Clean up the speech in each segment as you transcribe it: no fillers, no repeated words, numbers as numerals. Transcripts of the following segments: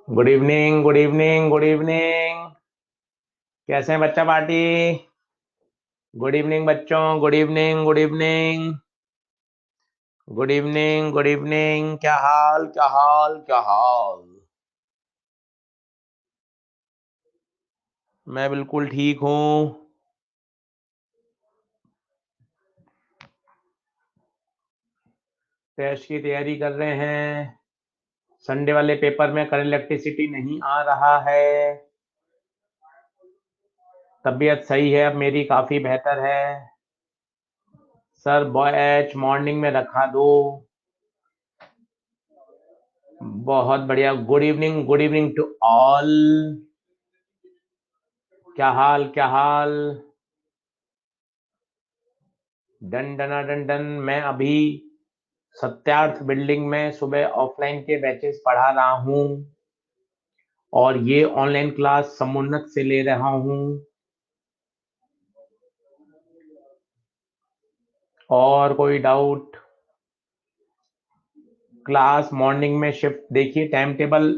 Good evening, good evening, good evening. कैसे हैं बच्चा पार्टी? गुड इवनिंग बच्चों, good evening, good evening, good evening, good evening. क्या हाल, क्या हाल, क्या हाल? मैं बिल्कुल ठीक हूँ। टेस्ट की तैयारी कर रहे हैं। संडे वाले पेपर में करंट इलेक्ट्रिसिटी नहीं आ रहा है। तबीयत सही है अब मेरी, काफी बेहतर है। सर बॉय मॉर्निंग में रखा दो। बहुत बढ़िया। Good evening to all. क्या हाल, क्या हाल? डन डना डन डन। मैं अभी सत्यार्थ बिल्डिंग में सुबह ऑफलाइन के बैचेस पढ़ा रहा हूँ और ये ऑनलाइन क्लास समुन्नत से ले रहा हूँ। और कोई डाउट? क्लास मॉर्निंग में शिफ्ट देखिए, टाइम टेबल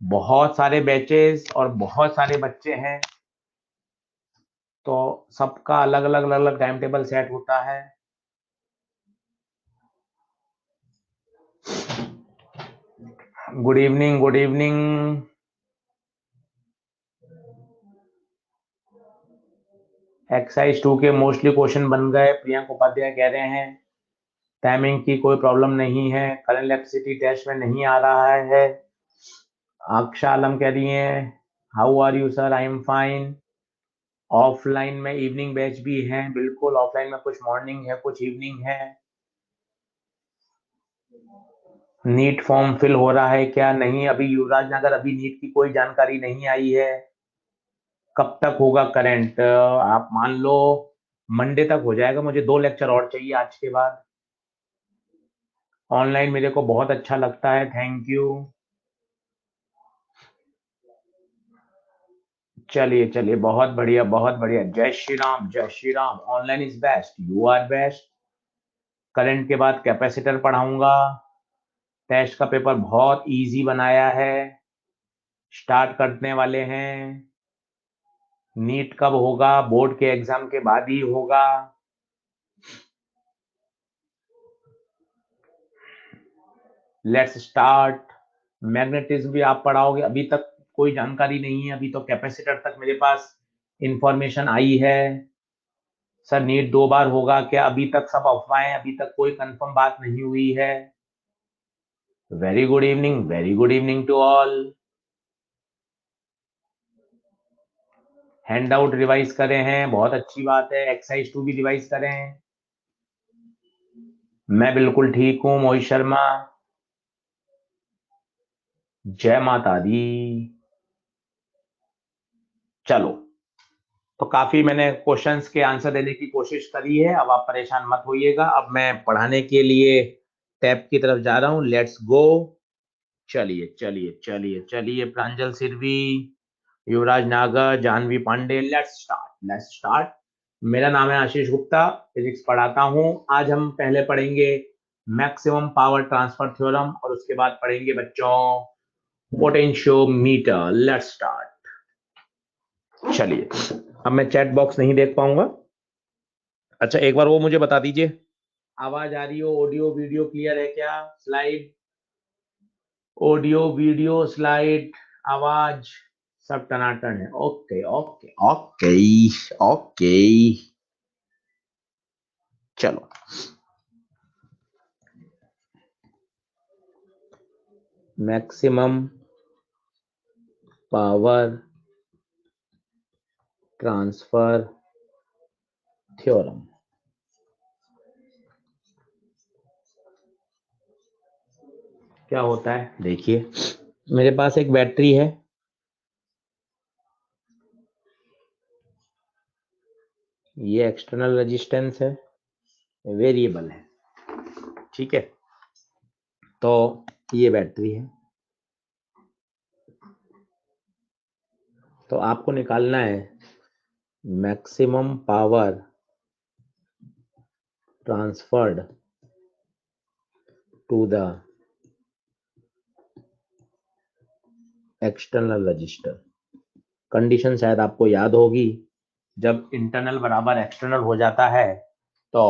बहुत सारे बैचेस और बहुत सारे बच्चे हैं, तो सबका अलग अलग अलग अलग टाइम टेबल सेट होता है। Good evening, good evening. Exercise 2 के मोस्टली क्वेश्चन बन गए, प्रियंक उपाध्याय कह रहे हैं। टाइमिंग की कोई प्रॉब्लम नहीं है, करंट इलेक्ट्रिसिटी टेस्ट में नहीं आ रहा है। अक्षा आलम कह रही हैं, how are you sir? I am fine. Offline में इवनिंग बैच भी है, बिल्कुल। ऑफलाइन में कुछ मॉर्निंग है, कुछ इवनिंग है। नीट फॉर्म फिल हो रहा है क्या? नहीं, अभी युवराज नगर अभी नीट की कोई जानकारी नहीं आई है। कब तक होगा करंट? आप मान लो मंडे तक हो जाएगा। मुझे 2 लेक्चर और चाहिए आज के बाद। ऑनलाइन मेरे को बहुत अच्छा लगता है, थैंक यू। चलिए चलिए, बहुत बढ़िया, बहुत बढ़िया। जय श्री राम, जय Shri Ram. Online is best, you are best. Current के बाद कैपेसिटर पढ़ाऊंगा। टेस्ट का पेपर बहुत इजी बनाया है, स्टार्ट करने वाले हैं। नीट कब होगा? बोर्ड के एग्जाम के बाद ही होगा। Let's start. मैग्नेटिज्म भी आप पढ़ाओगे? अभी तक कोई जानकारी नहीं है, अभी तो कैपेसिटर तक मेरे पास इंफॉर्मेशन आई है। सर नीट 2 बार होगा क्या? अभी तक सब अफवाहें, अभी तक कोई कंफर्म बात नहीं हुई है। Very good evening, very good evening to all. Hand out revise करे हैं, बहुत अच्छी बात है। एक्सरसाइज 2 भी रिवाइज करें। मैं बिल्कुल ठीक हूँ मोहित शर्मा। जय माता दी। चलो, तो काफी मैंने क्वेश्चंस के आंसर देने की कोशिश करी है, अब आप परेशान मत होइएगा। अब मैं पढ़ाने के लिए टैब की तरफ जा रहा हूँ। Let's go. चलिए चलिए चलिए चलिए, Pranjal Sirvi, Yuvraj Nagar, Janvi Pandey, let's start, let's start. मेरा नाम है आशीष गुप्ता, फिजिक्स पढ़ाता हूँ। आज हम पहले पढ़ेंगे मैक्सिमम पावर ट्रांसफर थ्योरम और उसके बाद पढ़ेंगे बच्चों पोटेंशियोमीटर। Let's start. चलिए, अब मैं चैट बॉक्स नहीं देख पाऊंगा। अच्छा, एक बार वो मुझे बता दीजिए, आवाज आ रही हो? ऑडियो वीडियो क्लियर है क्या? स्लाइड, ऑडियो वीडियो स्लाइड, आवाज सब टनाटन है। Okay okay okay okay. चलो, मैक्सिमम पावर ट्रांसफर थ्योरम क्या होता है? देखिए, मेरे पास एक बैटरी है, ये एक्सटर्नल रेजिस्टेंस है, वेरिएबल है, ठीक है। तो ये बैटरी है, तो आपको निकालना है maximum power transferred to the external resistor. Condition शायद आपको याद होगी, जब इंटरनल बराबर एक्सटर्नल हो जाता है तो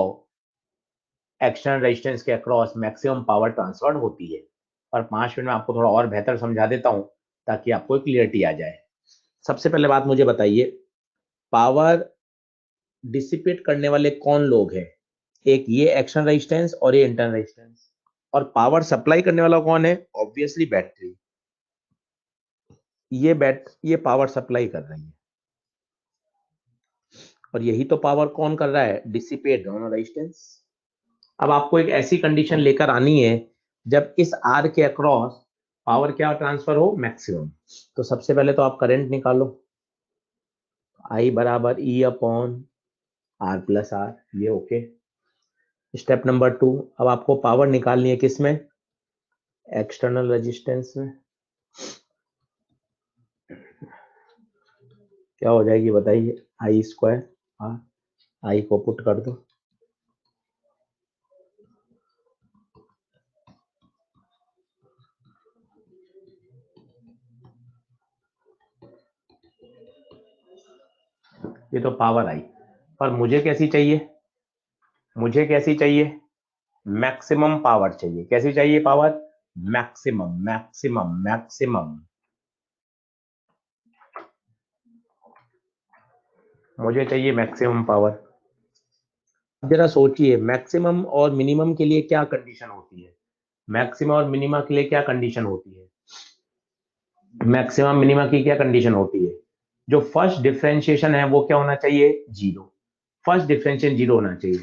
एक्सटर्नल रेजिस्टेंस के अक्रॉस मैक्सिमम पावर ट्रांसफर होती है। और 5 मिनट में आपको थोड़ा और बेहतर समझा देता हूं ताकि आपको क्लियरिटी आ जाए। सबसे पहले बात मुझे बताइए, पावर डिसिपेट करने वाले कौन लोग हैं? एक ये एक्सटर्नल रेजिस्टेंस और ये इंटरनल रेजिस्टेंस। और पावर सप्लाई करने वाला कौन है? Obviously battery. ये पावर सप्लाई कर रही है, और यही तो पावर कौन कर रहा है? डिसिपेट, दोनों रेजिस्टेंस। अब आपको एक ऐसी कंडीशन लेकर आनी है जब इस आर के अक्रॉस पावर क्या ट्रांसफर हो? मैक्सिमम। तो सबसे पहले तो आप करंट निकालो, आई बराबर E upon R plus R, ये ओके। स्टेप नंबर 2, अब आपको पावर निकालनी है किसमें? एक्सटर्नल रेजिस्टेंस में। क्या हो जाएगी बताइए? आई स्क्वायर आर, आई को पुट कर दो, ये तो पावर आई। पर मुझे कैसी चाहिए? मुझे कैसी चाहिए? मैक्सिमम पावर चाहिए। कैसी चाहिए पावर? Maximum, maximum, maximum. मुझे चाहिए मैक्सिमम पावर। जरा सोचिए, मैक्सिमम और मिनिमम के लिए क्या कंडीशन होती है? मैक्सिमम और मिनिमम के लिए क्या कंडीशन होती है? मैक्सिमम मिनिमम की क्या कंडीशन होती है? जो फर्स्ट डिफरेंशिएशन है वो क्या होना चाहिए? जीरो। फर्स्ट डिफरेंशिएशन जीरो होना चाहिए।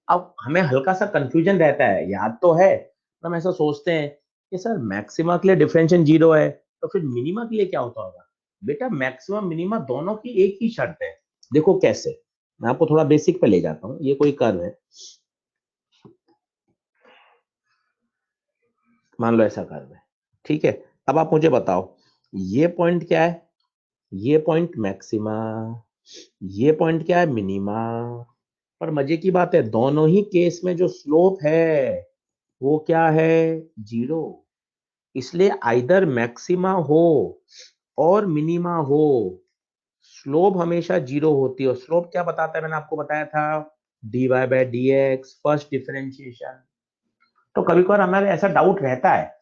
अब हमें हल्का सा कंफ्यूजन रहता है, याद तो है, हम ऐसा सोचते हैं कि सर मैक्सिमा के लिए डिफरेंशिएशन जीरो है, तो फिर मिनिमा के लिए क्या होता होगा? बेटा मैक्सिमम मिनिमा दोनों की एक ही शर्त है। देखो कैसे, मैं आपको थोड़ा बेसिक पे ले जाता हूँ। ये कोई कर्व है, मान लो ऐसा कर्व है, ठीक है। अब आप मुझे बताओ, ये पॉइंट क्या है? ये पॉइंट मैक्सिमा, ये पॉइंट क्या है? मिनिमा। पर मजे की बात है, दोनों ही केस में जो स्लोप है वो क्या है? जीरो। इसलिए आइदर मैक्सिमा हो और मिनिमा हो, स्लोप हमेशा जीरो होती है। और स्लोप क्या बताता है? मैंने आपको बताया था, dy by D X, first differentiation. तो कभी कभार हमारे ऐसा डाउट रहता है,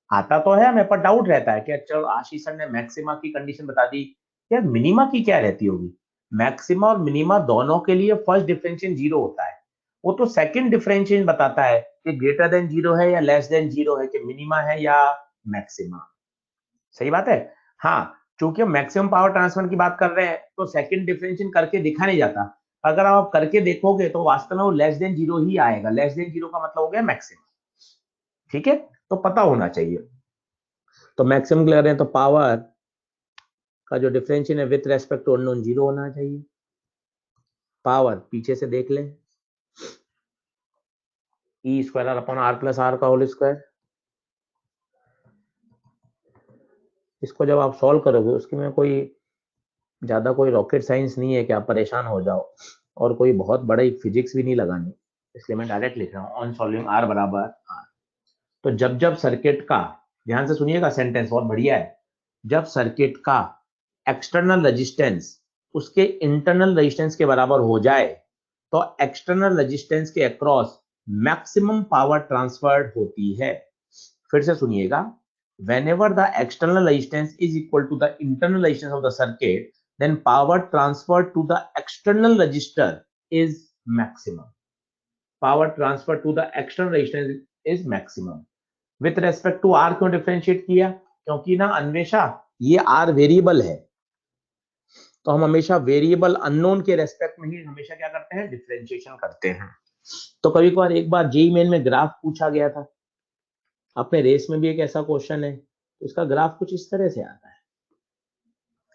आता तो है हमें, पर डाउट रहता है कि चलो आशीष सर ने मैक्सिमा की कंडीशन बता दी, यार मिनिमा की क्या रहती होगी? मैक्सिमा और मिनिमा दोनों के लिए फर्स्ट डिफरेंशिएशन जीरो होता है। वो तो सेकंड डिफरेंशिएशन बताता है कि ग्रेटर देन जीरो है या लेस देन जीरो है, कि मिनिमा है या मैक्सिमा। सही बात है। हाँ, चूंकि हम मैक्सिमम पावर ट्रांसफर की बात कर रहे हैं तो सेकंड डिफरेंशिएशन करके दिखा नहीं जाता। अगर आप करके देखोगे तो वास्तव में वो लेस देन जीरो ही आएगा। लेस देन जीरो का मतलब हो गया मैक्सिमम। ठीक है, तो पता होना चाहिए। तो मैक्सिमम ले रहे हैं तो पावर का जो डिफरेंशिएशन है with respect to unknown zero होना चाहिए। पावर पीछे से देख लें, E square R upon R plus R का होल स्क्वायर। इसको जब आप सॉल्व करोगे, उसकी में कोई ज्यादा कोई रॉकेट साइंस नहीं है कि आप परेशान हो जाओ, और कोई बहुत बड़ी फिजिक्स भी नहीं लगानी, इसलिए मैं डायरेक्ट लिख रहा हूँ ऑन सॉल्विंग आर बराबर आर। तो जब जब सर्किट का, ध्यान से सुनिएगा, सेंटेंस बहुत बढ़िया है, जब सर्किट का एक्सटर्नल रेजिस्टेंस उसके इंटरनल रेजिस्टेंस के बराबर हो जाए तो एक्सटर्नल रेजिस्टेंस के अक्रॉस मैक्सिमम पावर ट्रांसफर्ड होती है। फिर से सुनिएगा, whenever the external resistance is equal to the internal resistance of the circuit, then power transferred to the external resistor is maximum. Power transferred to the external resistance is maximum. With respect to R क्यों differentiate किया? क्योंकि ना अन्वेषा, ये R variable है, तो हम हमेशा variable unknown के रेस्पेक्ट में ही हमेशा क्या करते हैं? डिफरेंशिएशन करते हैं। तो कभी कभार एक बार जेईई मेन में ग्राफ पूछा गया था, अपने रेस में भी एक ऐसा क्वेश्चन है, तो इसका ग्राफ कुछ इस तरह से आता है।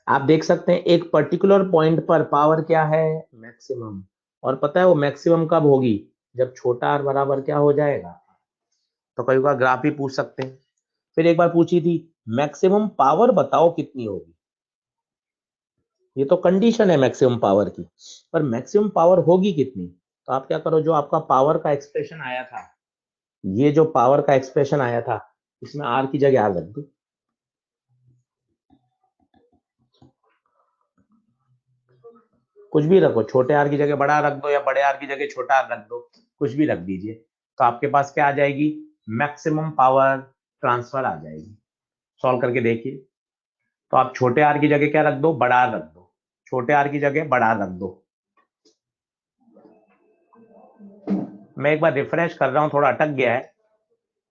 आप देख सकते हैं एक पर्टिकुलर पॉइंट पर पावर क्या है? मैक्सिमम। और पता है वो मैक्सिमम कब होगी? जब छोटा आर बराबर क्या हो जाएगा? तो कई बार ग्राफ भी पूछ सकते हैं। फिर एक बार पूछी थी, मैक्सिमम पावर बताओ कितनी होगी। ये तो कंडीशन है मैक्सिमम पावर की, पर मैक्सिमम पावर होगी कितनी? तो आप क्या करो, जो आपका पावर का एक्सप्रेशन आया था, ये जो पावर का एक्सप्रेशन आया था, इसमें आर की जगह आर रख दो। कुछ भी रखो, छोटे आर की जगह बड़ा रख दो या बड़े आर की जगह छोटा आर रख दो, कुछ भी रख दीजिए, तो आपके पास क्या आ जाएगी, मैक्सिमम पावर ट्रांसफर आ जाएगी। सॉल्व करके देखिए। तो आप छोटे आर की जगह क्या रख दो, बड़ा आर रख दो, छोटे आर की जगह बड़ा आर रख दो। मैं एक बार रिफ्रेश कर रहा हूँ, थोड़ा अटक गया है,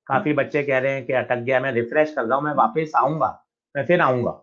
काफी बच्चे कह रहे हैं कि अटक गया, मैं रिफ्रेश कर रहा हूँ, मैं वापस आऊंगा, मैं फिर आऊंगा।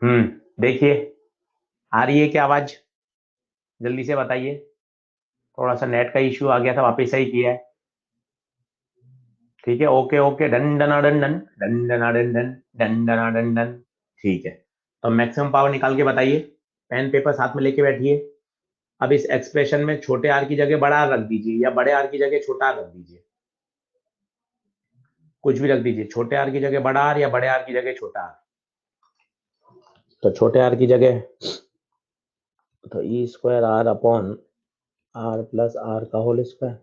देखिए, आ रही है क्या आवाज, जल्दी से बताइए। थोड़ा सा नेट का इश्यू आ गया था, वापस सही किया है। ठीक है, ओके ओके, डन डना डन डन डन डना डन डन डन डना डन डन। ठीक है, तो मैक्सिमम पावर निकाल के बताइए, पेन पेपर साथ में लेके बैठिए। अब इस एक्सप्रेशन में छोटे आर की जगह बड़ा आर रख दीजिए या बड़े आर की जगह छोटा आर रख दीजिए, कुछ भी रख दीजिए, छोटे आर की जगह बड़ा आर या बड़े आर की जगह छोटा आर। तो छोटे आर की जगह तो E square R upon R plus R का होल स्क्वायर।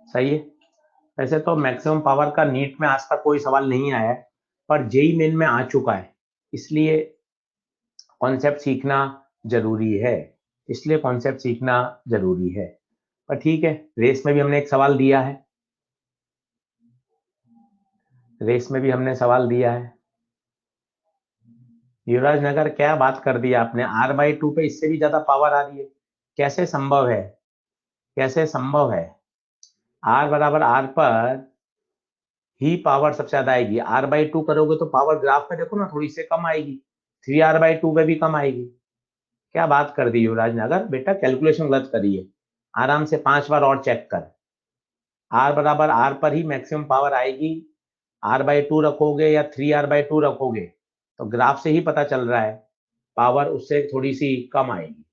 सही है। वैसे तो मैक्सिमम पावर का नीट में आज तक कोई सवाल नहीं आया है, पर जेई मेन में आ चुका है, इसलिए कॉन्सेप्ट सीखना जरूरी है, इसलिए कॉन्सेप्ट सीखना जरूरी है। पर ठीक है, रेस में भी हमने एक सवाल दिया है, रेस में भी हमने सवाल दिया है। युवराज नगर, क्या बात कर दी आपने, R/2 पे इससे भी ज्यादा पावर आ रही है, कैसे संभव है, कैसे संभव है। R बराबर R पर ही पावर सबसे ज्यादा आएगी, R/2 करोगे तो पावर ग्राफ में देखो ना थोड़ी सी कम आएगी, 3R/2 पे भी कम आएगी। क्या बात कर दी युवराज नगर, बेटा कैलकुलेशन गलत करिए, आराम से 5 बार और चेक कर। R बराबर R पर ही मैक्सिमम पावर आएगी, R/2 रखोगे या 3R/2 रखोगे तो ग्राफ से ही पता चल रहा है पावर उससे थोड़ी सी कम आएगी।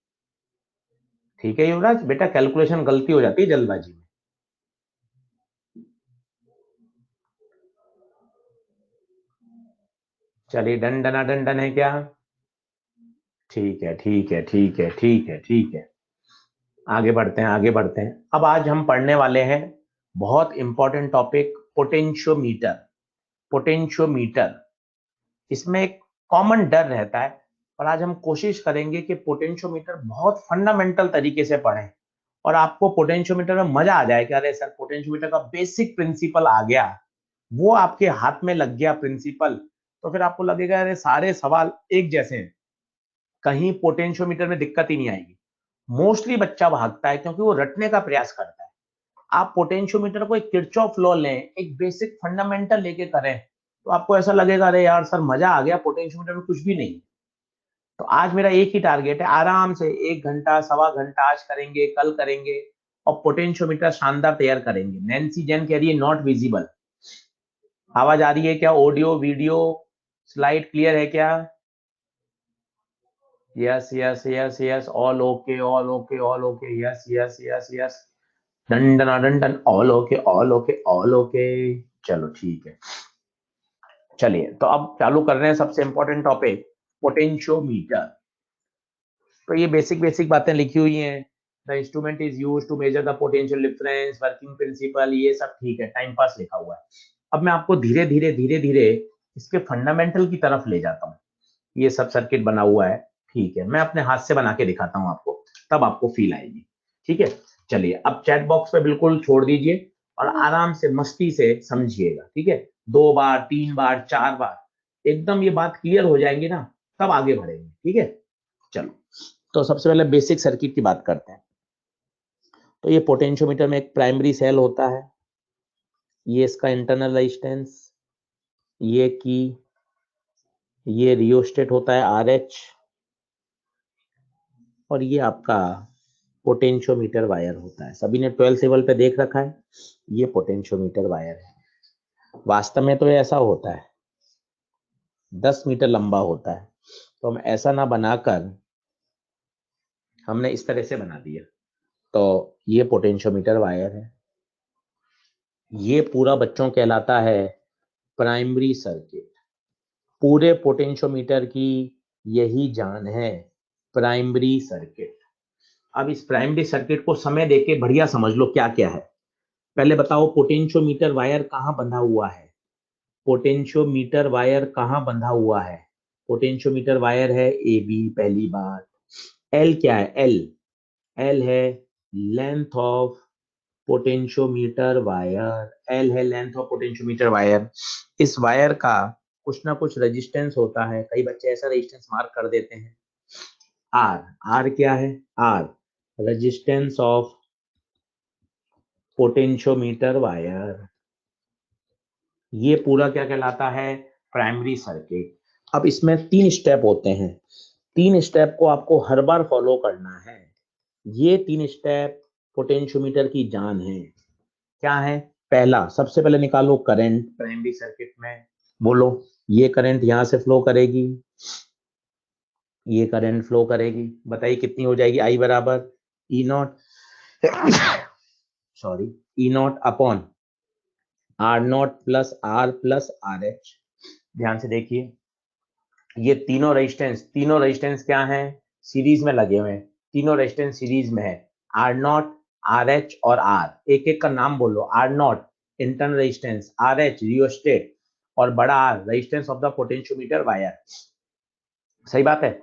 ठीक है युवराज, बेटा कैलकुलेशन गलती हो जाती है जल्दबाजी में। चलिए, डन डना डन डन है क्या, ठीक है ठीक है ठीक है ठीक है ठीक है, आगे बढ़ते हैं आगे बढ़ते हैं। अब आज हम पढ़ने वाले हैं बहुत इंपॉर्टेंट टॉपिक, पोटेंशियोमीटर। पोटेंशियोमीटर, इसमें एक कॉमन डर रहता है, और आज हम कोशिश करेंगे कि पोटेंशियोमीटर बहुत फंडामेंटल तरीके से पढ़ें और आपको पोटेंशियोमीटर में मजा आ जाए कि अरे सर पोटेंशियोमीटर का बेसिक प्रिंसिपल आ गया, वो आपके हाथ में लग गया प्रिंसिपल, तो फिर आपको लगेगा अरे सारे सवाल एक जैसे हैं, कहीं पोटेंशियोमीटर में दिक्कत ही नहीं आएगी। मोस्टली बच्चा भागता है क्योंकि वो रटने का प्रयास करता है। आप पोटेंशियोमीटर को एक किरचॉफ लॉ लें, एक बेसिक फंडामेंटल लेके करें, तो आपको ऐसा लगेगा अरे यार सर मजा आ गया, पोटेंशियोमीटर में कुछ भी नहीं। तो आज मेरा एक ही टारगेट है, आराम से 1 घंटा सवा घंटा आज करेंगे, कल करेंगे और पोटेंशियोमीटर शानदार तैयार करेंगे। नैन्सी जैन कह रही है नॉट विजिबल, आवाज आ रही है क्या, ऑडियो वीडियो स्लाइड क्लियर है क्या। Yes yes yes yes, all okay all okay all okay, yes yes yes yes, done डन डन done, all okay all okay all okay. चलो ठीक है, चलिए तो अब चालू कर रहे हैं सबसे इंपॉर्टेंट टॉपिक, पोटेंशियोमीटर। तो ये बेसिक बेसिक बातें लिखी हुई हैं, the instrument is used to measure the potential difference, working principle, ये सब ठीक है, टाइम पास लिखा हुआ है। अब मैं आपको धीरे धीरे धीरे धीरे इसके फंडामेंटल की तरफ ले जाता हूँ। ये सब सर्किट बना हुआ है, ठीक है, मैं अपने हाथ से बना के दिखाता हूँ आपको, तब आपको फील आएगी। ठीक है, चलिए अब चैट बॉक्स पे बिल्कुल छोड़ दीजिए और आराम से मस्ती से समझिएगा। ठीक है, 2 बार 3 बार 4 बार एकदम ये बात क्लियर हो जाएंगी ना, तब आगे बढ़ेंगे। ठीक है, चलो तो सबसे पहले बेसिक सर्किट की बात करते हैं। तो ये पोटेंशियोमीटर में एक प्राइमरी सेल होता है, ये इसका इंटरनल रेजिस्टेंस, ये की, ये रियोस्टेट होता है RH, और ये आपका पोटेंशियोमीटर वायर होता है। सभी ने 12th लेवल पे देख रखा है, ये पोटेंशियोमीटर वायर है। वास्तव में तो ये ऐसा होता है, 10 मीटर लंबा होता है, तो हम ऐसा ना बनाकर हमने इस तरह से बना दिया। तो ये पोटेंशियोमीटर वायर है, ये पूरा बच्चों कहलाता है प्राइमरी सर्किट। पूरे पोटेंशियोमीटर की यही जान है, प्राइमरी सर्किट। अब इस प्राइमरी सर्किट को समय देके बढ़िया समझ लो क्या क्या है। पहले बताओ पोटेंशियोमीटर वायर कहाँ बंधा हुआ है, पोटेंशियोमीटर वायर कहाँ बंधा हुआ है, पोटेंशियोमीटर वायर है AB, पहली बात। L क्या है, L है length of potentiometer wire, L है लेंथ ऑफ पोटेंशियोमीटर वायर। इस वायर का कुछ ना कुछ रेजिस्टेंस होता है, कई बच्चे ऐसा रेजिस्टेंस मार्क कर देते हैं, R क्या है, R resistance of potentiometer wire. ये पूरा क्या कहलाता है, प्राइमरी सर्किट। अब इसमें 3 स्टेप होते हैं, 3 स्टेप को आपको हर बार फॉलो करना है। ये 3 स्टेप पोटेंशियोमीटर की जान है। क्या है, पहला सबसे पहले निकालो करंट प्राइमरी सर्किट में, बोलो ये करंट यहां से फ्लो करेगी, ये करंट फ्लो करेगी, बताइए कितनी हो जाएगी, I बराबर E0 sorry E0 upon R0 plus R plus RH। ध्यान से देखिए, ये तीनों रेजिस्टेंस क्या है, सीरीज में लगे हुए हैं, तीनों रेजिस्टेंस सीरीज में है, R0 RH और R। एक एक का नाम बोलो, R0 internal resistance, RH rheostat, और बड़ा R resistance of the potentiometer wire. सही बात है,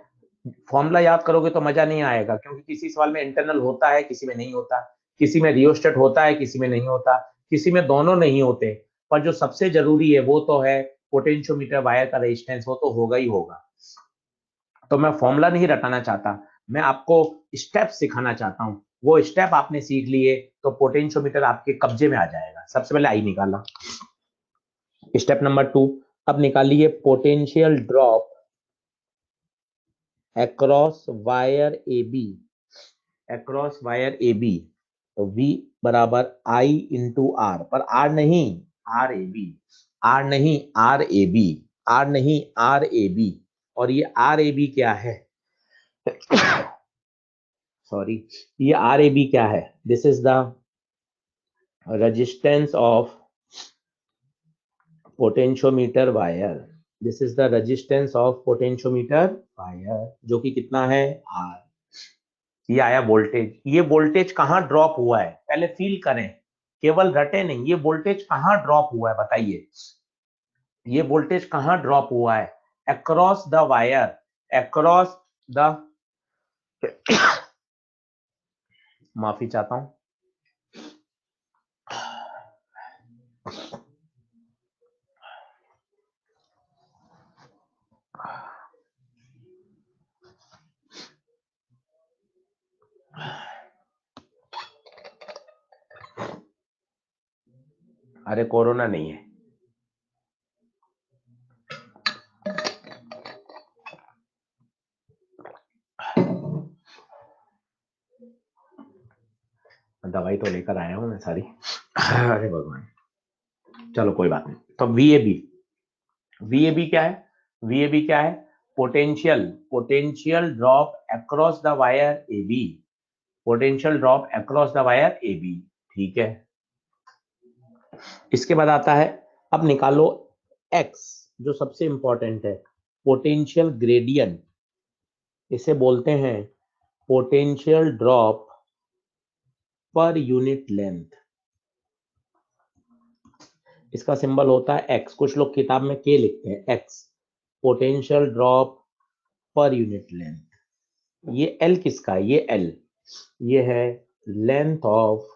फॉर्मूला याद करोगे तो मजा नहीं आएगा, क्योंकि किसी सवाल में इंटरनल होता है, किसी में नहीं होता, किसी में रियोस्टेट होता है, किसी में नहीं होता, किसी में दोनों नहीं होते, पर जो सबसे जरूरी है वो तो है पोटेंशियोमीटर वायर का रेजिस्टेंस, वो तो होगा ही होगा। तो मैं फॉर्मूला नहीं रटाना चाहता, मैं आपको स्टेप सिखाना चाहता हूँ, वो स्टेप आपने सीख लिए तो पोटेंशियोमीटर आपके कब्जे में आ जाएगा। सबसे पहले आई निकाला, स्टेप नंबर 2। अब निकालिए potential drop across wire AB, across wire AB। तो V बराबर I इंटू R, पर R नहीं, RAB, R नहीं RAB, R नहीं RAB। और ये RAB क्या है सॉरी, ये RAB क्या है, this is the resistance of potentiometer wire, this is the resistance of potentiometer wire, जो कि कितना है R। ये आया वोल्टेज, ये वोल्टेज कहाँ ड्रॉप हुआ है पहले फील करें, केवल रटे नहीं, ये वोल्टेज कहाँ ड्रॉप हुआ है बताइए, ये वोल्टेज कहाँ ड्रॉप हुआ है, across the wire, across the माफी चाहता हूं, अरे कोरोना नहीं है, दवाई तो लेकर आया हूं मैं सारी अरे भगवान, चलो कोई बात नहीं। तो VAB, VAB क्या है, VAB क्या है, potential drop across the wire A B, potential drop across the wire A B, ठीक है। इसके बाद आता है, अब निकालो एक्स, जो सबसे इंपॉर्टेंट है, पोटेंशियल ग्रेडियंट, इसे बोलते हैं potential drop per unit length. इसका सिंबल होता है एक्स, कुछ लोग किताब में के लिखते हैं, x, potential drop per unit length. ये एल किसका है? ये एल, ये है लेंथ ऑफ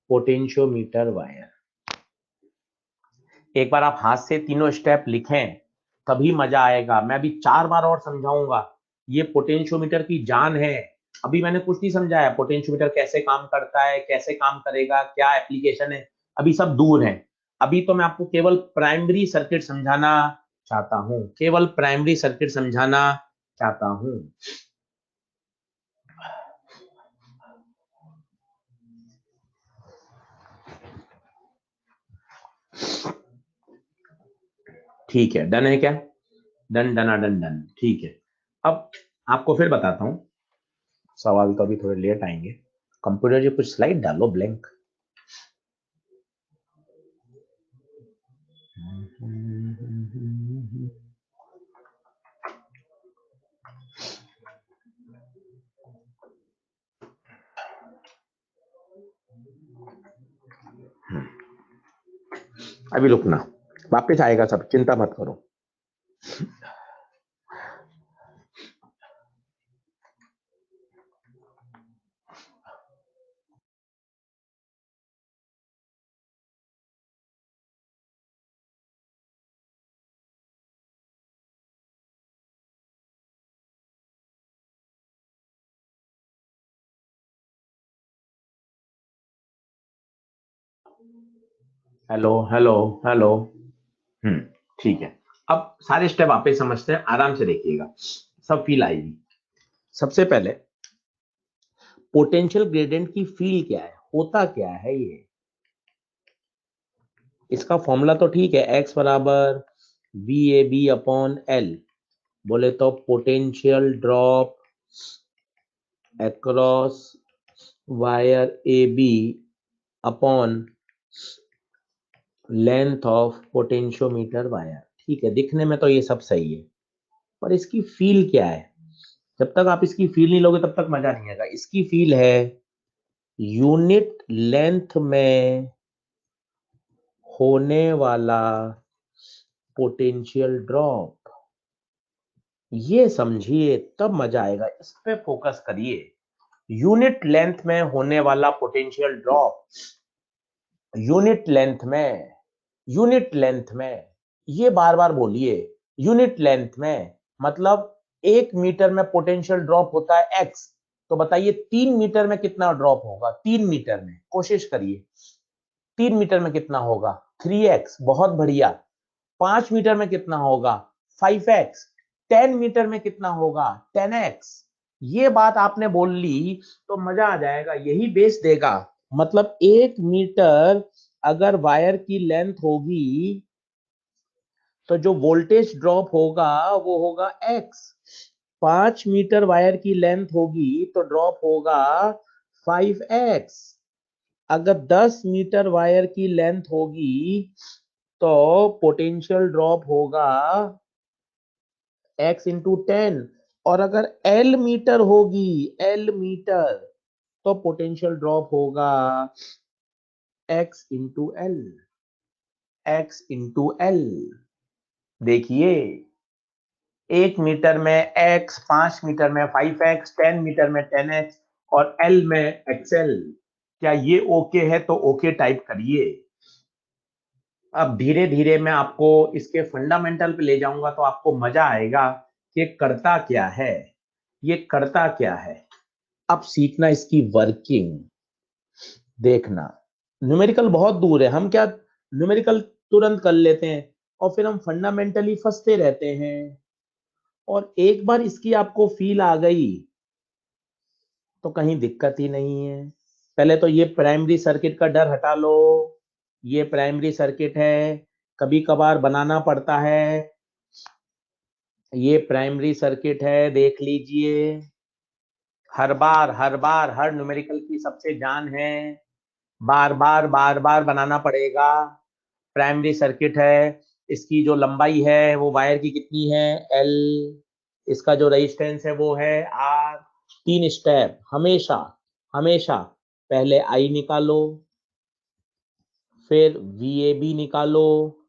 पोटेंशियोमीटर वायर। एक बार आप हाथ से तीनों स्टेप लिखें तभी मजा आएगा। मैं अभी 4 बार और समझाऊंगा। ये पोटेंशियोमीटर की जान है। अभी मैंने कुछ नहीं समझाया, पोटेंशियोमीटर कैसे काम करता है, कैसे काम करेगा, क्या एप्लीकेशन है, अभी सब दूर है। अभी तो मैं आपको केवल प्राइमरी सर्किट समझाना चाहता हूं, केवल प्राइमरी सर्किट समझाना चाहता हूं। ठीक है, डन है क्या? डन डना डन डन, ठीक है। अब आपको फिर बताता हूं, सवाल तो अभी थोड़े लेट आएंगे। कंप्यूटर जी कुछ स्लाइड डालो ब्लैंक। अभी रुकना, वापस आएगा सब, चिंता मत करो। Hello hello hello. ठीक है। अब सारे स्टेप वापस समझते हैं, आराम से देखिएगा, सब फील आएगी। सबसे पहले पोटेंशियल ग्रेडियंट की फील क्या है, होता क्या है ये। इसका फॉर्मूला तो ठीक है, एक्स बराबर V A B upon L, बोले तो potential drop across wire A B upon length of potentiometer wire. ठीक है, दिखने में तो ये सब सही है, पर इसकी फील क्या है? जब तक आप इसकी फील नहीं लोगे तब तक मजा नहीं आएगा। इसकी फील है यूनिट लेंथ में होने वाला पोटेंशियल ड्रॉप। ये समझिए तब मजा आएगा, इस पे फोकस करिए। यूनिट लेंथ में होने वाला पोटेंशियल ड्रॉप, यूनिट लेंथ में, यूनिट लेंथ में, ये बार बार बोलिए, यूनिट लेंथ में, मतलब 1 मीटर में पोटेंशियल ड्रॉप होता है एक्स, तो बताइए 3 मीटर में कितना ड्रॉप होगा? 3 मीटर में कोशिश करिए, 3 मीटर में कितना होगा? 3x, बहुत बढ़िया। 5 मीटर में कितना होगा? 5x। 10 मीटर में कितना होगा? 10x। ये बात आपने बोल ली तो मजा आ जाएगा, यही बेस देगा। मतलब 1 मीटर अगर वायर की लेंथ होगी तो जो वोल्टेज ड्रॉप होगा वो होगा x। 5 मीटर वायर की लेंथ होगी तो ड्रॉप होगा 5x। अगर 10 मीटर वायर की लेंथ होगी तो पोटेंशियल ड्रॉप होगा x इंटू 10। और अगर L मीटर होगी, L मीटर, तो पोटेंशियल ड्रॉप होगा x into L, x into L. देखिए, 1 मीटर में x, 5 मीटर में 5x, 10 मीटर में 10x और L में XL। क्या ये ओके है? तो ओके टाइप करिए। अब धीरे धीरे मैं आपको इसके फंडामेंटल पे ले जाऊंगा तो आपको मजा आएगा कि करता क्या है, ये करता क्या है। अब सीखना इसकी वर्किंग, देखना। न्यूमेरिकल बहुत दूर है, हम क्या न्यूमेरिकल तुरंत कर लेते हैं और फिर हम फंडामेंटली फंसते रहते हैं। और एक बार इसकी आपको फील आ गई तो कहीं दिक्कत ही नहीं है। पहले तो ये प्राइमरी सर्किट का डर हटा लो, ये प्राइमरी सर्किट है, कभी कभार बनाना पड़ता है, ये प्राइमरी सर्किट है, देख लीजिए। हर बार हर न्यूमेरिकल की सबसे जान है, बार बार बनाना पड़ेगा। प्राइमरी सर्किट है, इसकी जो लंबाई है वो वायर की कितनी है, एल। इसका जो रेजिस्टेंस है वो है आर। 3 स्टेप, हमेशा हमेशा पहले आई निकालो, फिर VAB निकालो,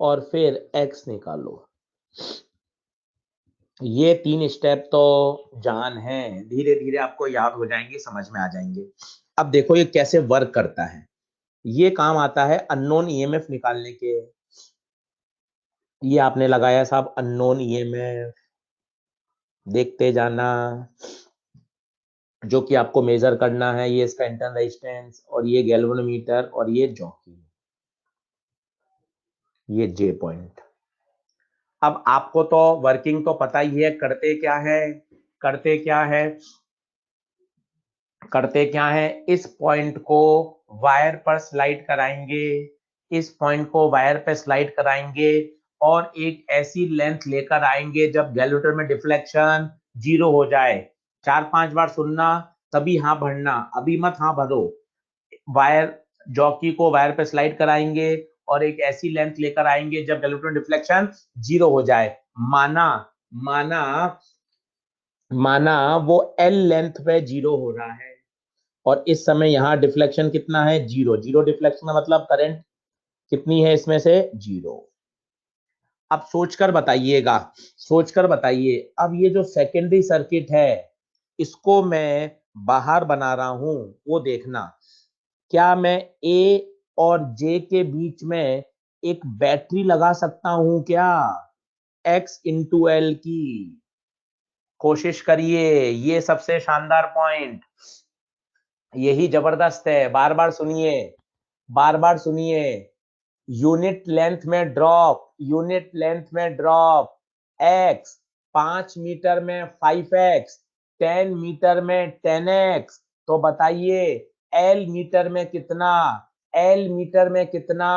और फिर एक्स निकालो। ये 3 स्टेप तो जान है, धीरे धीरे आपको याद हो जाएंगे, समझ में आ जाएंगे। अब देखो ये कैसे वर्क करता है। ये काम आता है अननोन ईएमएफ निकालने के। ये आपने लगाया साहब अननोन ईएमएफ, देखते जाना, जो कि आपको मेजर करना है। ये इसका इंटरनल रेजिस्टेंस, और ये गैल्वेनोमीटर, और ये जॉकी, ये जे पॉइंट। अब आपको तो वर्किंग तो पता ही है, करते क्या है, करते क्या है, करते क्या है, इस पॉइंट को वायर पर स्लाइड कराएंगे, इस पॉइंट को वायर पर स्लाइड कराएंगे, और एक ऐसी लेंथ लेकर आएंगे जब गैल्वेटर में डिफ्लेक्शन 0 हो जाए। 4-5 बार सुनना, तभी हाँ भरना, अभी मत हाँ भरो। वायर, जॉकी को वायर पे स्लाइड कराएंगे और एक ऐसी लेंथ लेकर आएंगे जब गैल्वेटर डिफ्लेक्शन 0 हो जाए। माना माना माना वो एल लेंथ पे 0 हो रहा है, और इस समय यहाँ डिफ्लेक्शन कितना है, 0। 0 डिफ्लेक्शन का मतलब करंट कितनी है इसमें से, 0। अब सोचकर बताइएगा, सोचकर बताइए। अब ये जो सेकेंडरी सर्किट है, इसको मैं बाहर बना रहा हूं, वो देखना। क्या मैं ए और जे के बीच में एक बैटरी लगा सकता हूं क्या, X इंटू एल की? कोशिश करिए, ये सबसे शानदार पॉइंट, यही जबरदस्त है। बार बार सुनिए, बार बार सुनिए। यूनिट लेंथ में ड्रॉप, यूनिट लेंथ में ड्रॉप, x 5 मीटर में 5x, 10 मीटर में 10x। तो बताइए l मीटर में कितना, l मीटर में कितना,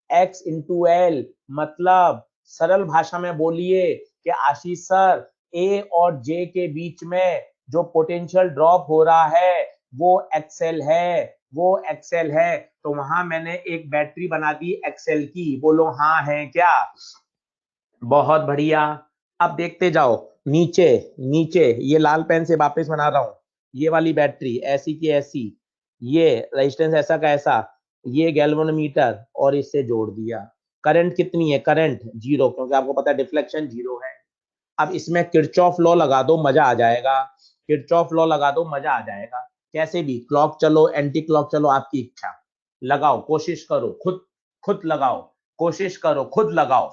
x इंटू एल। मतलब सरल भाषा में बोलिए कि आशीष सर, a और j के बीच में जो पोटेंशियल ड्रॉप हो रहा है वो एक्सएल है, वो एक्सएल है। तो वहां मैंने एक बैटरी बना दी एक्सएल की। बोलो हाँ है क्या? बहुत बढ़िया। अब देखते जाओ, नीचे नीचे ये लाल पेन से वापस बना रहा हूं, ये वाली बैटरी ऐसी की ऐसी, ये रेजिस्टेंस ऐसा का ऐसा, ये गैल्वेनोमीटर, और इससे जोड़ दिया। करंट कितनी है, करंट 0, क्योंकि आपको पता है डिफ्लेक्शन 0 है। अब इसमें किरचॉफ लॉ लगा दो, मजा आ जाएगा। किरचॉफ लॉ लगा दो, मजा आ जाएगा। कैसे भी, क्लॉक चलो, एंटी क्लॉक चलो, आपकी इच्छा। लगाओ, कोशिश करो, खुद खुद लगाओ, कोशिश करो, खुद लगाओ।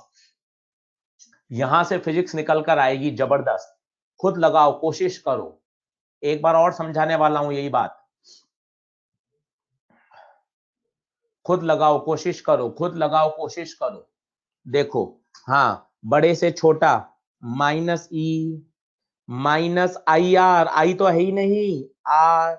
यहां से फिजिक्स निकल कर आएगी जबरदस्त। खुद लगाओ, कोशिश करो। एक बार और समझाने वाला हूं यही बात। खुद लगाओ, कोशिश करो, खुद लगाओ, कोशिश करो। देखो, हाँ, बड़े से छोटा minus E, minus I R, I तो है ही नहीं, आर।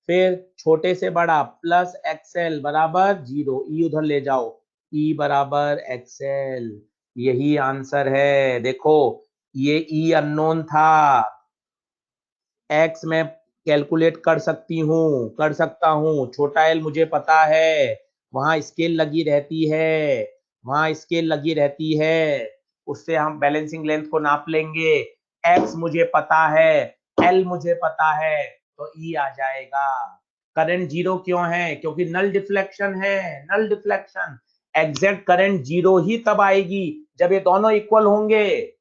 फिर छोटे से बड़ा प्लस एक्सएल बराबर 0, ई उधर ले जाओ, ई बराबर एक्सएल। यही आंसर है। देखो, ये ई अननोन था, एक्स में कैलकुलेट कर सकती हूँ, कर सकता हूँ। छोटा एल मुझे पता है, वहां स्केल लगी रहती है, वहां स्केल लगी रहती है, उससे हम बैलेंसिंग लेंथ को नाप लेंगे। एक्स मुझे पता है, एल मुझे पता है, तो ई आ जाएगा। करंट 0 क्यों है, क्योंकि नल डिफ्लेक्शन है, नल डिफ्लेक्शन। एग्जैक्ट करंट 0 ही तब आएगी जब ये दोनों इक्वल होंगे।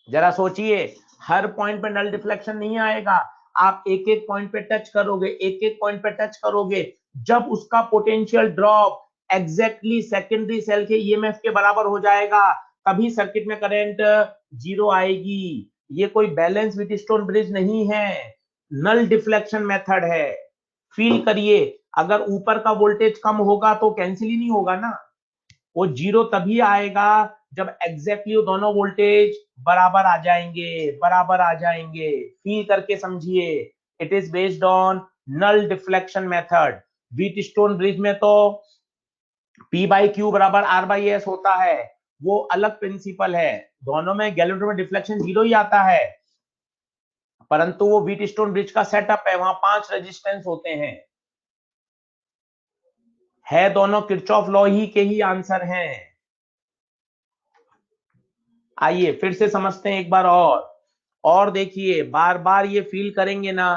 जरा सोचिए, हर पॉइंट पे नल डिफ्लेक्शन नहीं आएगा। आप एक एक पॉइंट पे टच करोगे, एक एक पॉइंट पे टच करोगे, जब उसका potential drop exactly secondary cell के ईएमएफ के बराबर हो जाएगा, तभी सर्किट में करंट 0 आएगी। ये कोई बैलेंस व्हीटस्टोन ब्रिज नहीं है, नल डिफ्लेक्शन मेथड है। फील करिए, अगर ऊपर का वोल्टेज कम होगा तो कैंसिल ही नहीं होगा ना। वो 0 तभी आएगा जब एग्जैक्टली वो दोनों वोल्टेज बराबर आ जाएंगे, बराबर आ जाएंगे। फील करके समझिए। It is based on null deflection method. Wheatstone bridge में तो P बाई क्यू बराबर R बाई एस होता है, वो अलग प्रिंसिपल है। दोनों में गैल्वेनोमीटर में डिफ्लेक्शन 0 ही आता है, परंतु वो व्हीटस्टोन ब्रिज का सेटअप है, वहां 5 रेजिस्टेंस होते हैं। है दोनों किरचॉफ लॉ ही के ही आंसर हैं। आइए फिर से समझते हैं एक बार और देखिए, बार बार ये फील करेंगे ना,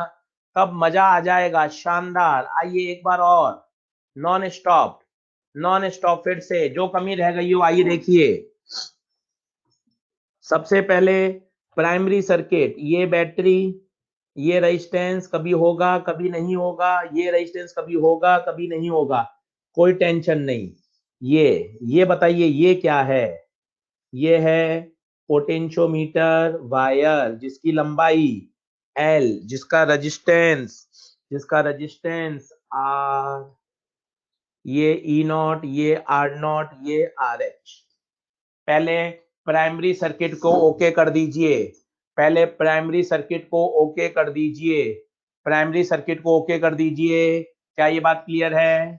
तब मजा आ जाएगा, शानदार। आइए एक बार और, नॉन स्टॉप, नॉन स्टॉप, फिर से जो कमी रह गई हो आइए देखिए। सबसे पहले प्राइमरी सर्किट, ये बैटरी, ये रेजिस्टेंस कभी होगा कभी नहीं होगा, ये रेजिस्टेंस कभी होगा कभी नहीं होगा, कोई टेंशन नहीं। ये बताइए ये क्या है? ये है पोटेंशियोमीटर वायर, जिसकी लंबाई L, जिसका रेजिस्टेंस R, ये E नॉट, ये R नॉट, ये RH। पहले प्राइमरी सर्किट को ओके कर दीजिए, पहले प्राइमरी सर्किट को ओके कर दीजिए, प्राइमरी सर्किट को ओके कर दीजिए। क्या ये बात क्लियर है?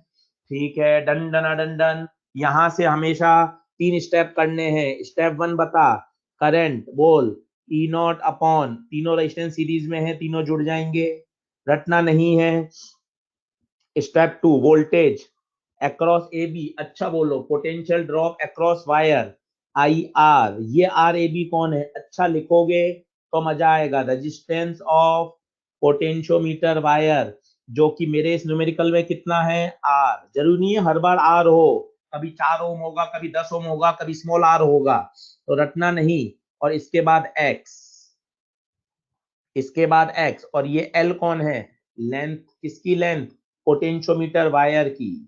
ठीक है, डन डन डन डन। यहां से हमेशा 3 स्टेप करने हैं। स्टेप 1 बता, करंट बोल, ई नॉट अपॉन, तीनों रेजिस्टेंस सीरीज में है, तीनों जुड़ जाएंगे, रटना नहीं है। Step 2 voltage across A B, अच्छा बोलो, potential drop across wire I R, ये आर ए बी कौन है? अच्छा लिखोगे तो मजा आएगा। रेजिस्टेंस ऑफ पोटेंशियोमीटर वायर, जो कि मेरे इस न्यूमेरिकल में कितना है? आर। जरूरी नहीं है हर बार आर हो, कभी 4 ओम होगा, कभी 10 ओम होगा, कभी स्मॉल आर होगा, तो रटना नहीं। और इसके बाद एक्स, इसके बाद एक्स, और ये एल कौन है? लेंथ, किसकी लेंथ? पोटेंशियोमीटर वायर की।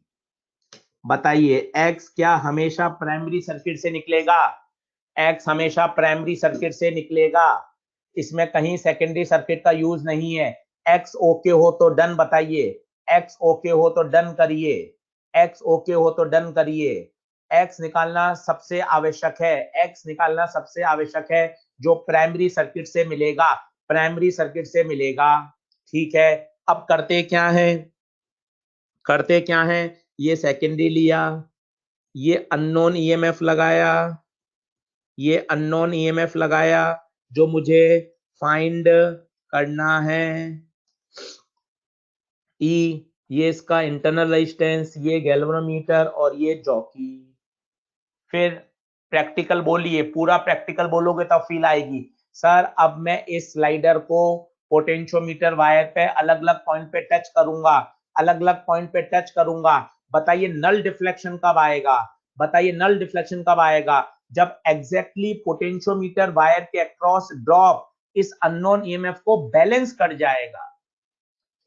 बताइए एक्स क्या हमेशा प्राइमरी सर्किट से निकलेगा? एक्स हमेशा प्राइमरी सर्किट से निकलेगा, इसमें कहीं सेकेंडरी सर्किट का यूज नहीं है। एक्स ओके हो तो डन बताइए, एक्स ओके हो तो डन करिए, एक्स ओके हो तो डन करिए। एक्स निकालना सबसे आवश्यक है, एक्स निकालना सबसे आवश्यक है, जो प्राइमरी सर्किट से मिलेगा, प्राइमरी सर्किट से मिलेगा। ठीक है, अब करते क्या है, करते क्या है, ये सेकेंडरी लिया, ये अननोन ईएमएफ लगाया, ये अननोन ईएमएफ लगाया, जो मुझे फाइंड करना है। ई, ये इसका इंटरनल रेजिस्टेंस, ये गैल्वेनोमीटर, और ये जॉकी। फिर प्रैक्टिकल बोलिए, पूरा प्रैक्टिकल बोलोगे तब फील आएगी। सर अब मैं इस स्लाइडर को पोटेंशियोमीटर वायर पे अलग अलग पॉइंट पे टच करूंगा, अलग अलग पॉइंट पे टच करूंगा, बताइए नल डिफ्लेक्शन कब आएगा? बताइए नल डिफ्लेक्शन कब आएगा? जब एग्जैक्टली पोटेंशियोमीटर वायर के अक्रॉस ड्रॉप इस अननोन ईएमएफ को बैलेंस कर जाएगा।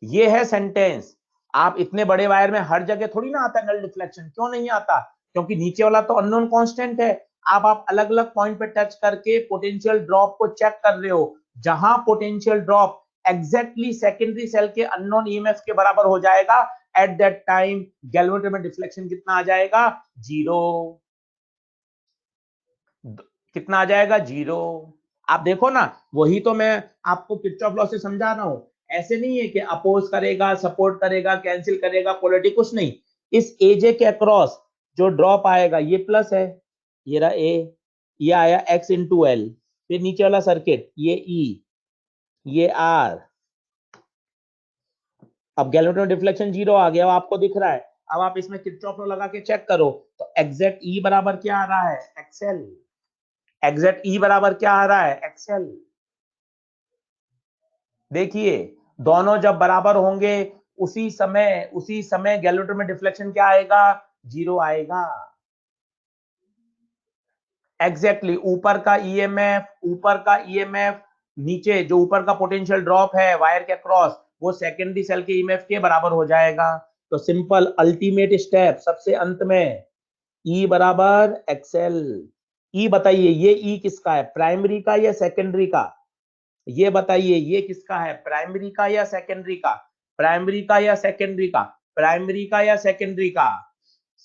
ये है सेंटेंस। आप इतने बड़े वायर में हर जगह थोड़ी ना आता है नल डिफ्लेक्शन, क्यों नहीं आता? क्योंकि नीचे वाला तो अननोन कांस्टेंट है। आप अलग अलग पॉइंट पे टच करके पोटेंशियल ड्रॉप को चेक कर रहे हो, जहां potential drop exactly secondary cell के अननोन ईएमएफ के बराबर हो जाएगा, एट दैट टाइम गैल्वेनोमीटर में डिफ्लेक्शन कितना आ जाएगा? 0। कितना आ जाएगा? 0। आप देखो ना, वही तो मैं आपको किरचॉफ लॉ से समझा रहा हूं। ऐसे नहीं है कि अपोज करेगा, सपोर्ट करेगा, कैंसिल करेगा, पोलैरिटी कुछ नहीं। इस एजे के अक्रॉस जो ड्रॉप आएगा, ये प्लस है, ये रहा ए, ये आया एक्स इंटू एल, फिर नीचे वाला सर्किट, ये ई, ये आर। अब गैल्वेनोमीटर में डिफ्लेक्शन 0 आ गया, आपको दिख रहा है। अब आप इसमें किरचॉफ लॉ लगा के चेक करो, तो एग्जैक्ट ई बराबर क्या आ रहा है? एक्सएल। एग्जैक्ट ई बराबर क्या आ रहा है? एक्सएल। देखिए, दोनों जब बराबर होंगे, उसी समय गैल्वेनोमीटर में डिफ्लेक्शन क्या आएगा? 0 आएगा। एग्जैक्टली ऊपर का ईएमएफ नीचे जो ऊपर का पोटेंशियल ड्रॉप है वायर के क्रॉस, वो सेकेंडरी सेल के ईएमएफ के बराबर हो जाएगा। तो सिंपल अल्टीमेट स्टेप सबसे अंत में, ई बराबर एक्सएल। ई बताइए ये ई किसका है, प्राइमरी का या सेकेंडरी का? ये बताइए ये किसका है, प्राइमरी का या सेकेंडरी का? प्राइमरी का या सेकेंडरी का? प्राइमरी का या सेकेंडरी का?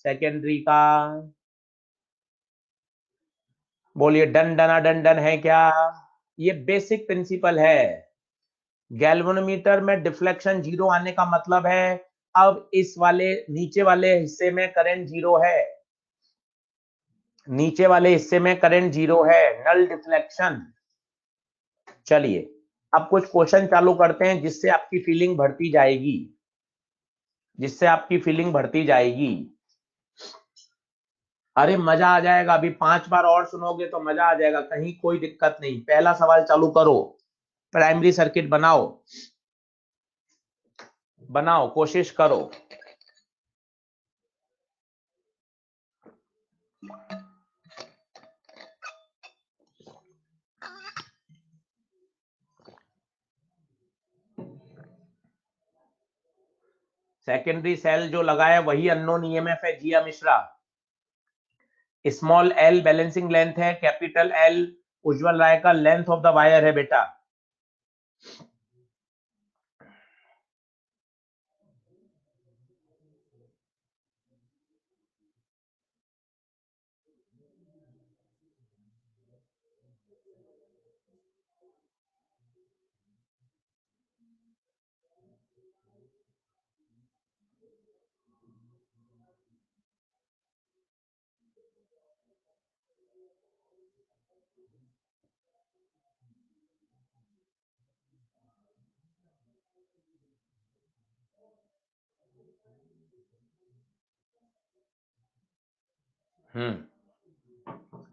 सेकेंडरी का। बोलिए डन डना डन डन है क्या? ये बेसिक प्रिंसिपल है। गैल्वेनोमीटर में डिफ्लेक्शन 0 आने का मतलब है अब इस वाले नीचे वाले हिस्से में करंट 0 है। नीचे वाले हिस्से में करंट 0 है, नल डिफ्लेक्शन। चलिए अब कुछ क्वेश्चन चालू करते हैं जिससे आपकी फीलिंग बढ़ती जाएगी, जिससे आपकी फीलिंग बढ़ती जाएगी। अरे मजा आ जाएगा, अभी 5 बार और सुनोगे तो मजा आ जाएगा, कहीं कोई दिक्कत नहीं। पहला सवाल चालू करो, प्राइमरी सर्किट बनाओ, बनाओ, कोशिश करो। सेकेंडरी सेल जो लगाया वही अननोन ईएमएफ है, Jiya Mishra. Small L balancing length है, कैपिटल एल उज्जवल राय का लेंथ ऑफ द वायर है बेटा।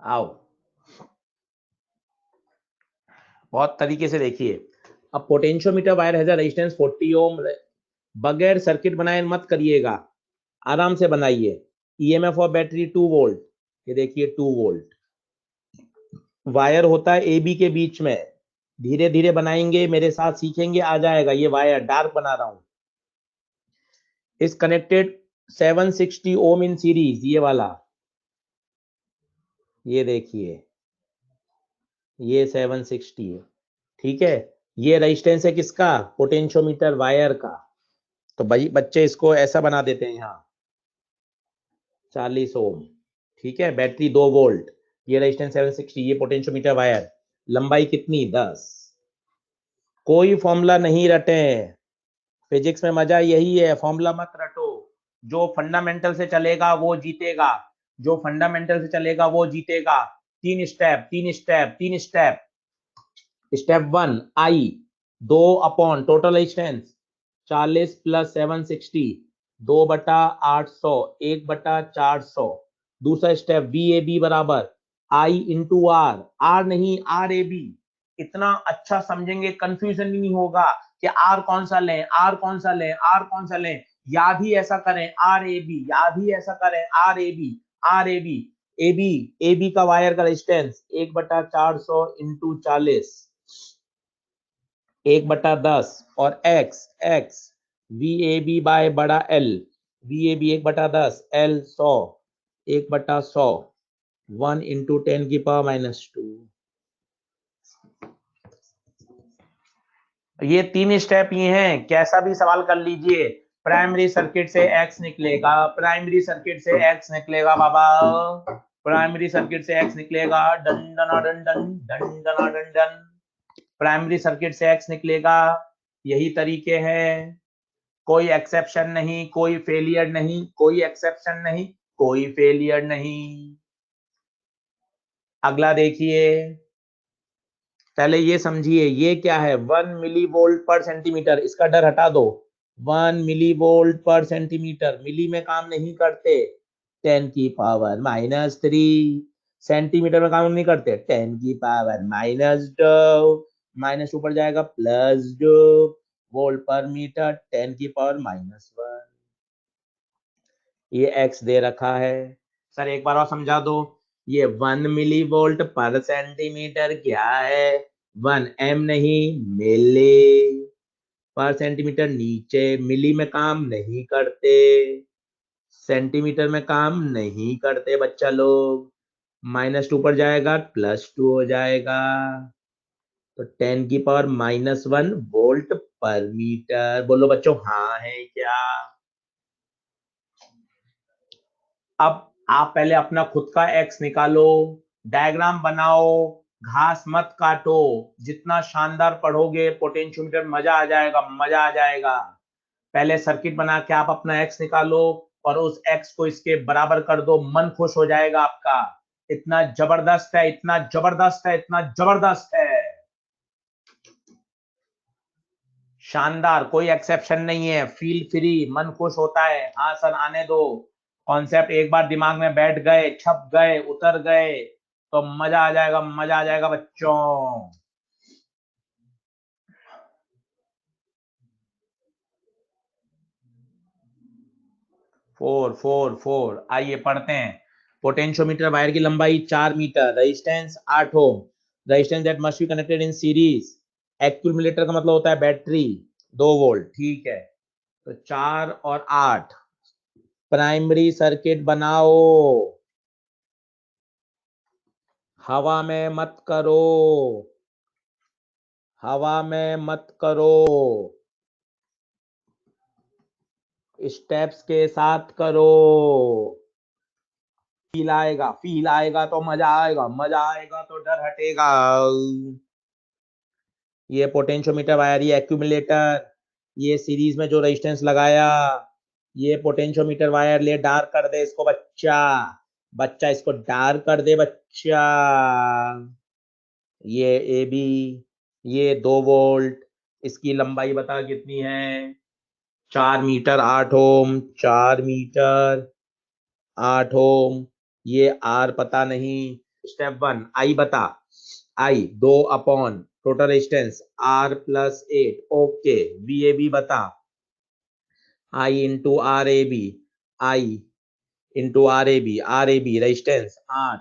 आओ बहुत तरीके से देखिए। अब potentiometer wire has a resistance 40 ओम। बगैर सर्किट बनाए मत करिएगा, आराम से बनाइए। ईएमएफ ऑफ बैटरी 2 वोल्ट, ये देखिए 2 वोल्ट। वायर होता है ए बी के बीच में, धीरे धीरे बनाएंगे, मेरे साथ सीखेंगे, आ जाएगा। ये वायर डार्क बना रहा हूं, is connected 760 ohm in series, ये वाला, ये देखिए ये 760 है, ठीक है। ये रेजिस्टेंस है किसका, पोटेंशियोमीटर वायर का। तो भाई बच्चे इसको ऐसा बना देते हैं यहाँ 40 ओम, ठीक है। बैटरी 2 वोल्ट, ये रेजिस्टेंस 760, ये पोटेंशियोमीटर वायर, लंबाई कितनी 10। कोई फॉर्मूला नहीं रटे, फिजिक्स में मजा यही है, फॉर्मूला मत रटो। जो फंडामेंटल से चलेगा वो जीतेगा, जो फंडामेंटल से चलेगा वो जीतेगा। 3 स्टेप, 3 स्टेप, 3 स्टेप। स्टेप 1 आई, 2 अपॉन टोटल रेजिस्टेंस 40 प्लस 760, 2/800, 1/400। दूसरा स्टेप बी ए बी बराबर आई इंटू आर, आर नहीं आर ए बी। इतना अच्छा समझेंगे कंफ्यूजन नहीं होगा कि आर कौन सा लें, आर कौन सा लें, आर कौन सा लें। याद ही ऐसा करें आर ए बी, याद ही ऐसा करें R A B, R A B. A B, A B का वायर का रेजिस्टेंस 1/400 इंटू 40, 1/10। और X, X V A B by बड़ा L, V A B 1/10, L 100, 1/100, 1 × 10⁻²। ये 3 स्टेप ये हैं, कैसा भी सवाल कर लीजिए। प्राइमरी सर्किट से एक्स निकलेगा, प्राइमरी सर्किट से एक्स निकलेगा बाबा, प्राइमरी सर्किट से एक्स निकलेगा, डन डना डन डन, डन डना डन डन। प्राइमरी सर्किट से एक्स निकलेगा, यही तरीके हैं। कोई एक्सेप्शन नहीं, कोई फेलियर नहीं, कोई एक्सेप्शन नहीं, कोई फेलियर नहीं। अगला देखिए, पहले ये समझिए ये क्या है, 1 मिली वोल्ट पर सेंटीमीटर, इसका डर हटा दो। 1 मिली वोल्ट पर सेंटीमीटर, मिली में काम नहीं करते, 10⁻³ सेंटीमीटर में काम नहीं करते, 10⁻², माइनस ऊपर जाएगा +2 वोल्ट पर मीटर, 10⁻⁻1। ये एक्स दे रखा है। सर एक बार और समझा दो, ये 1 मिली वोल्ट पर सेंटीमीटर क्या है, 1 एम नहीं मिली पर सेंटीमीटर, नीचे मिली में काम नहीं करते, सेंटीमीटर में काम नहीं करते बच्चा लोग। -2 पर जाएगा +2 हो जाएगा, तो 10⁻⁻1 वोल्ट पर मीटर। बोलो बच्चों हाँ है क्या। अब आप पहले अपना खुद का एक्स निकालो, डायग्राम बनाओ, घास मत काटो। जितना शानदार पढ़ोगे पोटेंशियोमीटर, मजा आ जाएगा, मजा आ जाएगा। पहले सर्किट बना के आप अपना एक्स निकालो और उस एक्स को इसके बराबर कर दो, मन खुश हो जाएगा आपका। इतना जबरदस्त है, इतना जबरदस्त है, इतना जबरदस्त है, शानदार, कोई एक्सेप्शन नहीं है, फील फ्री, मन खुश होता है, हाँ सर आने दो, कॉन्सेप्ट एक बार दिमाग में बैठ गए, छप गए, उतर गए तो मजा आ जाएगा, मजा आ जाएगा बच्चों। फोर फोर फोर, आइए पढ़ते हैं। पोटेंशियोमीटर वायर की लंबाई 4 metre, resistance 8 ohm, resistance that must be connected in series, accumulator का मतलब होता है बैटरी, 2 वोल्ट, ठीक है। तो 4 और 8, प्राइमरी सर्किट बनाओ, हवा में मत करो, हवा में मत करो, स्टेप्स के साथ करो, फील आएगा तो मजा आएगा, मजा आएगा तो डर हटेगा। ये पोटेंशियोमीटर वायर, ये एक्यूमुलेटर, ये सीरीज में जो रेजिस्टेंस लगाया, ये पोटेंशियोमीटर वायर, ले डार्क कर दे इसको बच्चा, बच्चा इसको डार्क कर दे बच्चा, ये ए बी, ये 2 वोल्ट, इसकी लंबाई बता कितनी है, 4 मीटर 8 ओम, 4 मीटर 8 ओम, ये आर पता नहीं, स्टेप 1 आई बता, I 2 upon total resistance R plus 8, okay, V A B बता, I into R A B, I into R A B resistance 8,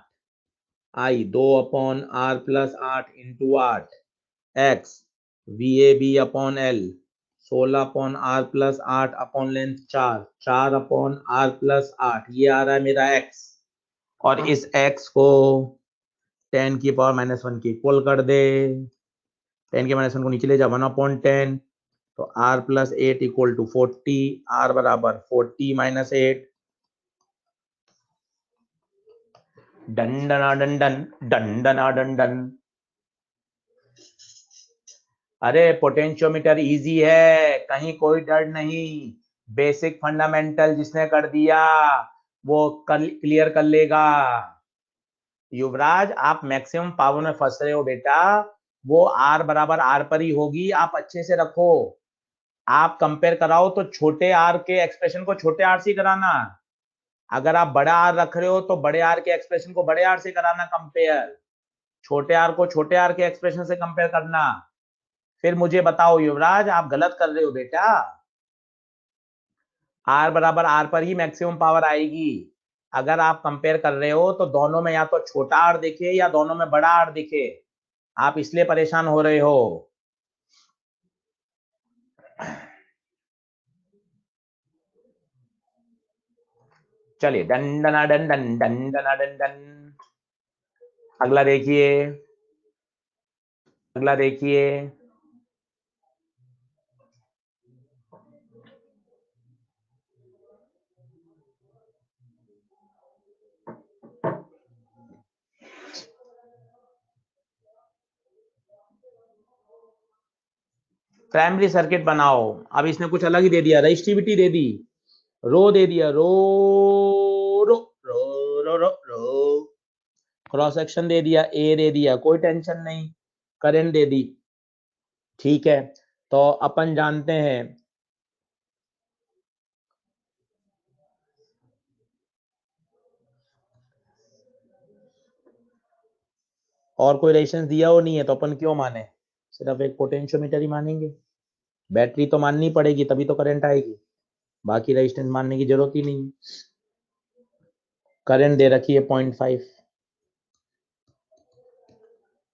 I 2/r+8 into 8, X V A B upon L 16/r+8 upon length 4, 4/r+8, ये आ रहा है मेरा x, और इस x को 10⁻⁻1 के equal कर दे, 10⁻1 को नीचे ले जा, 1/10, तो r+8 इक्वल टू 40, r बराबर 40 - 8, डंडना डंडन, डंडना डंडन। अरे पोटेंशियोमीटर इजी है, कहीं कोई डर नहीं, बेसिक फंडामेंटल जिसने कर दिया वो क्लियर कर लेगा। युवराज आप मैक्सिमम पावर में फंस रहे हो बेटा, वो आर बराबर आर पर ही होगी, आप अच्छे से रखो, आप कंपेयर कराओ तो छोटे आर के एक्सप्रेशन को छोटे आर से कराना, अगर आप बड़ा आर रख रहे हो तो बड़े आर के एक्सप्रेशन को बड़े आर से कराना कंपेयर, छोटे आर को छोटे आर के एक्सप्रेशन से कंपेयर करना। फिर मुझे बताओ युवराज आप गलत कर रहे हो बेटा, आर बराबर आर पर ही मैक्सिमम पावर आएगी, अगर आप कंपेयर कर रहे हो तो दोनों में या तो छोटा आर दिखे या दोनों में बड़ा आर दिखे, आप इसलिए परेशान हो रहे हो। चलिए डंडना डंडन, डंडना डंडन, अगला देखिए, अगला देखिए, प्राइमरी सर्किट बनाओ, अब इसने कुछ अलग ही दे दिया, रजिस्टिविटी दे दी, रो दे दिया, रो रो रो रो रो रो, क्रॉस सेक्शन दे दिया, ए दे दिया, कोई टेंशन नहीं, करंट दे दी, ठीक है। तो अपन जानते हैं और कोई रेजिस्टेंस दिया हो नहीं है तो अपन क्यों माने, सिर्फ एक पोटेंशियोमीटर ही मानेंगे, बैटरी तो माननी पड़ेगी तभी तो करंट आएगी, बाकी रेजिस्टेंस मानने की जरूरत ही नहीं। करंट दे रखी है 0.5,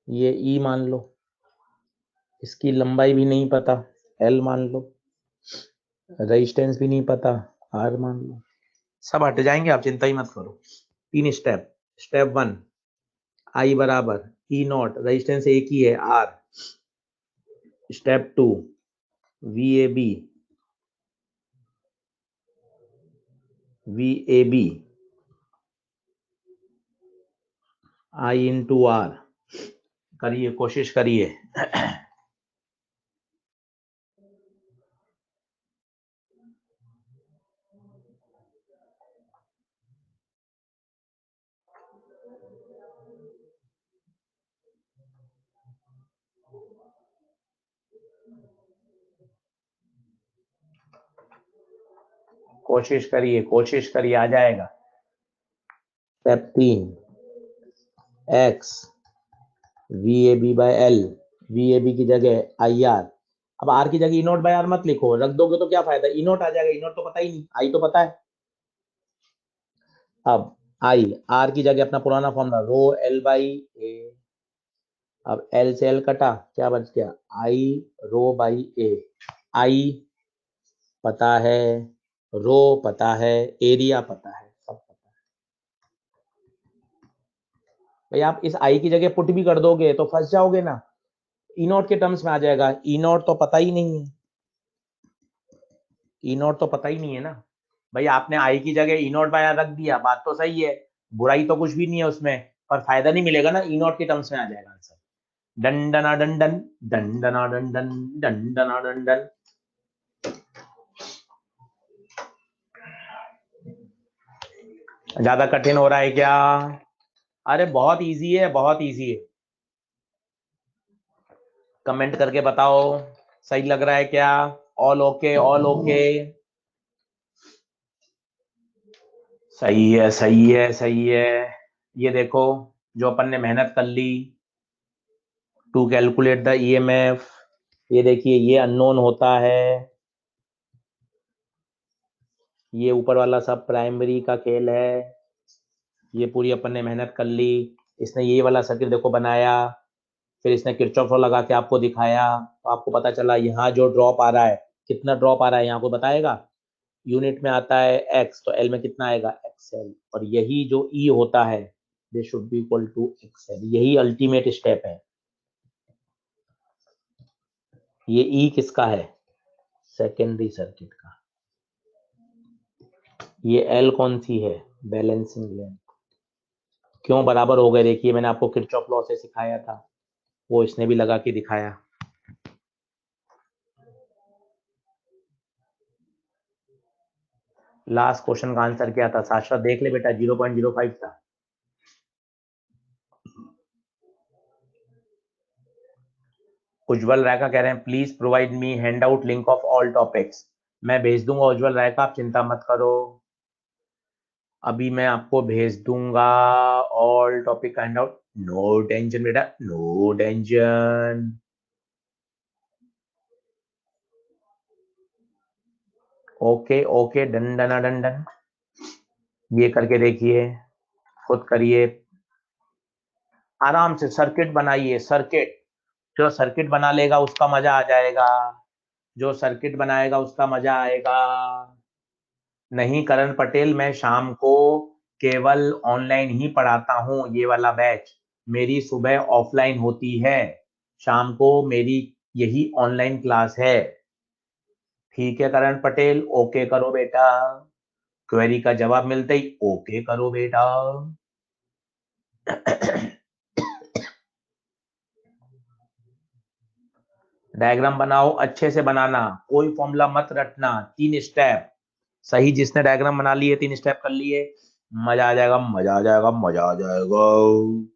ये ई मान लो, इसकी लंबाई भी नहीं पता, एल मान लो, रेजिस्टेंस भी नहीं पता, आर मान लो, सब हट जाएंगे, आप चिंता ही मत करो। 3 स्टेप, स्टेप 1 आई बराबर ई नॉट, रेजिस्टेंस एक ही है R, step 2 V A B, V A B I into R, करिए कोशिश करिए। कोशिश करिए आ जाएगा। स्टेप 3 x VAB/L, VAB की जगह IR। अब R की जगह E0/R मत लिखो, रख दोगे तो क्या फायदा, E0 आ जाएगा, E0 तो पता ही नहीं, I तो पता है। अब I, R की जगह अपना पुराना फॉर्मूला रो L/A। अब L से L कटा, क्या बच गया, I रो/A। I पता है, रो पता है, एरिया पता है, सब पता है। भाई आप इस I की जगह पुट भी कर दोगे तो फंस जाओगे ना, E0 के टर्म्स में आ जाएगा। E0 तो पता ही नहीं है, E0 तो पता ही नहीं है ना भाई। आपने I की जगह E0/R रख दिया, बात तो सही है, बुराई तो कुछ भी नहीं है उसमें, पर फायदा नहीं मिलेगा ना, E0 के टर्म्स में आ जाएगा आंसर। डंडना डंडन, डंडना डंडन, डंडना डंडन। ज्यादा कठिन हो रहा है क्या? अरे बहुत इजी है, बहुत इजी है। कमेंट करके बताओ सही लग रहा है क्या? All okay, all okay. सही है, सही है, सही है। ये देखो, जो अपन ने मेहनत कर ली, टू कैलकुलेट द EMF, ये देखिए ये अननोन होता है, ये ऊपर वाला सब प्राइमरी का खेल है। ये पूरी अपन ने मेहनत कर ली, इसने ये वाला सर्किट देखो बनाया, फिर इसने किरचॉफ लॉ लगा के आपको दिखाया, तो आपको पता चला यहाँ जो ड्रॉप आ रहा है, कितना ड्रॉप आ रहा है यहाँ को बताएगा। यूनिट में आता है x, तो L में कितना आएगा XL, और यही जो E होता है, they should be equal to XL, यही अल्टीमेट स्टेप है। ये E किसका है, सेकेंडरी सर्किट का। ये L कौन सी है, बैलेंसिंग लेंथ। क्यों बराबर हो गए, देखिए मैंने आपको किरचॉफ लॉ से सिखाया था, वो इसने भी लगा के दिखाया। लास्ट क्वेश्चन का आंसर क्या था, शाश्वत देख ले बेटा, 0.05 था। उज्जवल राय का कह रहे हैं please provide me hand out link of all topics. मैं भेज दूंगा उज्जवल राय का, आप चिंता मत करो, अभी मैं आपको भेज दूंगा ऑल टॉपिक का हैंड आउट। नो टेंशन बेटा, नो टेंशन। ओके ओके, डन डना डन डन। ये करके देखिए, खुद करिए, आराम से सर्किट बनाइए, सर्किट। जो सर्किट बना लेगा उसका मजा आ जाएगा, जो सर्किट बनाएगा उसका मजा आएगा। नहीं करण पटेल, मैं शाम को केवल ऑनलाइन ही पढ़ाता हूँ, ये वाला बैच मेरी सुबह ऑफलाइन होती है, शाम को मेरी यही ऑनलाइन क्लास है। ठीक है करण पटेल, ओके करो बेटा, क्वेरी का जवाब मिलते ही ओके करो बेटा। डायग्राम बनाओ, अच्छे से बनाना, कोई फॉर्मूला मत रटना, 3 स्टेप सही, जिसने डायग्राम बना लिए 3 स्टेप कर लिए, मजा आ जाएगा, मजा आ जाएगा, मजा आ जाएगा।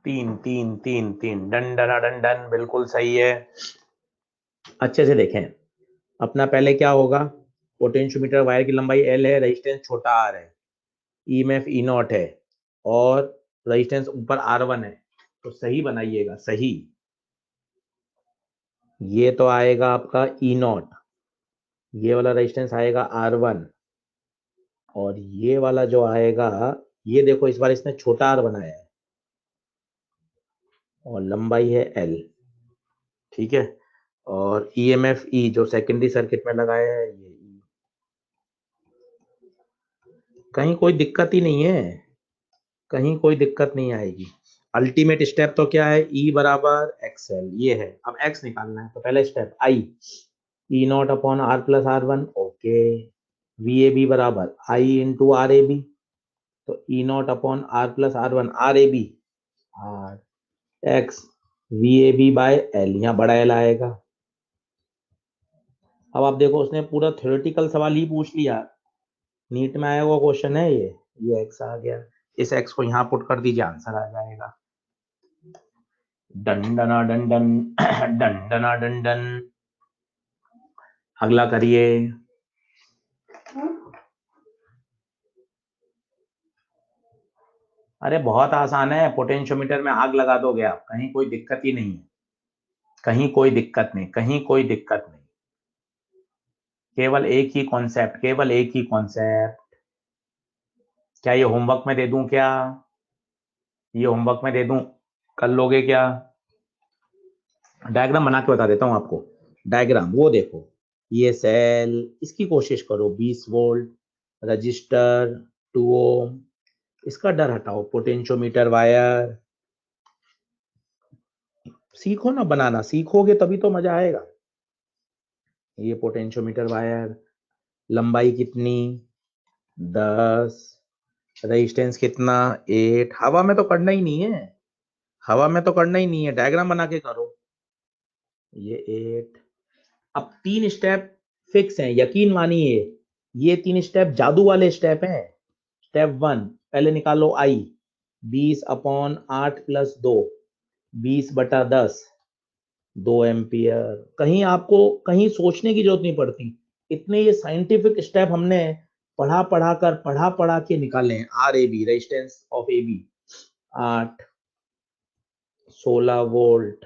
तीन तीन तीन तीन, डन डना डन डन, बिल्कुल सही है। अच्छे से देखें, अपना पहले क्या होगा, पोटेंशियोमीटर वायर की लंबाई L है, रेजिस्टेंस छोटा r है, ईएमएफ ई नॉट है और रेजिस्टेंस ऊपर R1 है, तो सही बनाइएगा, सही। ये तो आएगा आपका ई नॉट, ये वाला रेजिस्टेंस आएगा R1 और ये वाला जो आएगा, ये देखो इस बार इसने छोटा r बनाया है और लंबाई है L, ठीक है। और ईएमएफ ई जो सेकेंडरी सर्किट में लगाया है, ये E। कहीं कोई दिक्कत ही नहीं है, कहीं कोई दिक्कत नहीं आएगी। अल्टीमेट स्टेप तो क्या है, E बराबर XL, ये है। अब X निकालना है, तो पहला step I, E not upon R plus R1, okay. VAB बराबर I इंटू RAB, तो E not upon R plus R1, RAB R X VAB by L, यहाँ बड़ा L आएगा। अब आप देखो, उसने पूरा थ्योरेटिकल सवाल ही पूछ लिया, नीट में आया हुआ क्वेश्चन है ये X आ गया, इस X को यहाँ पुट कर दीजिए, आंसर आ जाएगा। डन डना डन डन डन डना डन डन। अगला करिए। अरे बहुत आसान है, पोटेंशियोमीटर में आग लगा दोगे आप, कहीं कोई दिक्कत ही नहीं है, कहीं कोई दिक्कत नहीं, कहीं कोई दिक्कत नहीं। केवल एक ही कॉन्सेप्ट, केवल एक ही कॉन्सेप्ट। क्या ये होमवर्क में दे दूं क्या, ये होमवर्क में दे दूं, कर लोगे क्या? डायग्राम बना के बता देता हूं आपको। डायग्राम वो देखो, ये सेल, इसकी कोशिश करो 20 वोल्ट, रजिस्टर 2 ओम, इसका डर हटाओ, पोटेंशियोमीटर वायर। सीखो ना बनाना, सीखोगे तभी तो मजा आएगा। ये पोटेंशियोमीटर वायर, लंबाई कितनी 10, रेजिस्टेंस कितना 8, हवा में तो करना ही नहीं है, हवा में तो करना ही नहीं है, डायग्राम बना के करो। ये 8। अब 3 स्टेप फिक्स हैं, यकीन मानिए, ये 3 स्टेप जादू वाले स्टेप हैं। स्टेप 1, पहले निकालो I, 20 अपॉन 8 प्लस 2, 20/10, 2 एम्पियर। कहीं आपको कहीं सोचने की जरूरत नहीं पड़ती, इतने ये साइंटिफिक स्टेप हमने पढ़ा के निकाले हैं। RAB, resistance of AB 8, 16 volt.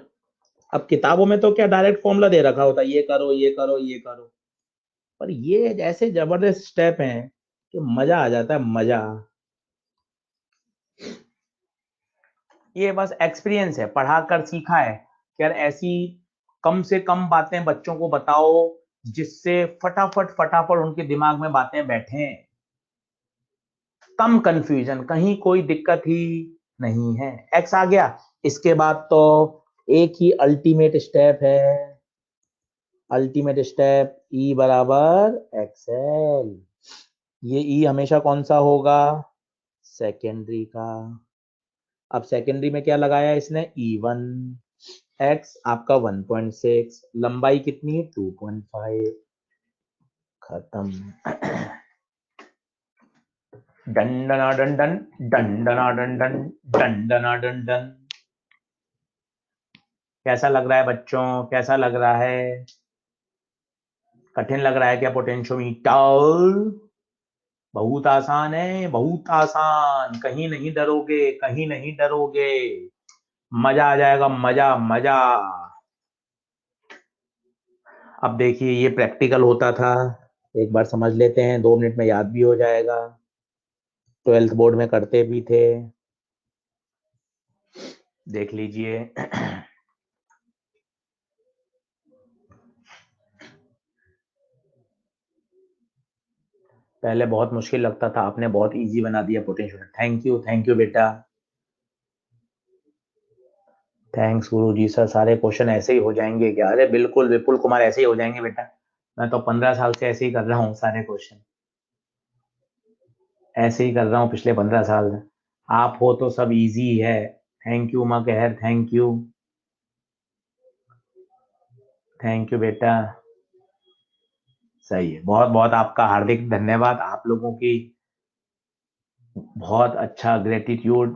अब किताबों में तो क्या डायरेक्ट फॉर्मूला दे रखा होता है, ये करो ये करो ये करो, पर ये ऐसे जबरदस्त स्टेप हैं कि मजा आ जाता है, मजा। ये बस एक्सपीरियंस है, पढ़ा कर सीखा है कि यार ऐसी कम से कम बातें बच्चों को बताओ जिससे फटाफट फटाफट उनके दिमाग में बातें बैठे, कम कंफ्यूजन, कहीं कोई दिक्कत ही नहीं है। एक्स आ गया, इसके बाद तो एक ही अल्टीमेट स्टेप है, अल्टीमेट स्टेप ई बराबर एक्सएल। ये ई हमेशा कौन सा होगा, सेकेंडरी का। अब सेकेंडरी में क्या लगाया इसने, E1, एक्स आपका 1.6, लंबाई कितनी है 2.5, खत्म। डंडना डंडन, डंडना डंडन, डंडना डंडन। कैसा लग रहा है बच्चों, कैसा लग रहा है? कठिन लग रहा है क्या पोटेंशियोमीटर? बहुत आसान है, बहुत आसान, कहीं नहीं डरोगे, कहीं नहीं डरोगे, मजा आ जाएगा, मजा मजा। अब देखिए, ये प्रैक्टिकल होता था, एक बार समझ लेते हैं, 2 मिनट में याद भी हो जाएगा, 12th बोर्ड में करते भी थे, देख लीजिए। पहले बहुत मुश्किल लगता था, आपने बहुत इजी बना दिया पोटेंशियल, थैंक यू बेटा, थैंक्स गुरु जी। सर सारे क्वेश्चन ऐसे ही हो जाएंगे क्या? अरे बिल्कुल विपुल कुमार, ऐसे ही हो जाएंगे बेटा, मैं तो 15 साल से ऐसे ही कर रहा हूँ, सारे क्वेश्चन ऐसे ही कर रहा हूँ पिछले 15 साल में। आप हो तो सब इजी है। थैंक यू माँ कहर, थैंक यू बेटा, सही है, बहुत बहुत आपका हार्दिक धन्यवाद, आप लोगों की बहुत अच्छा ग्रेटिट्यूड।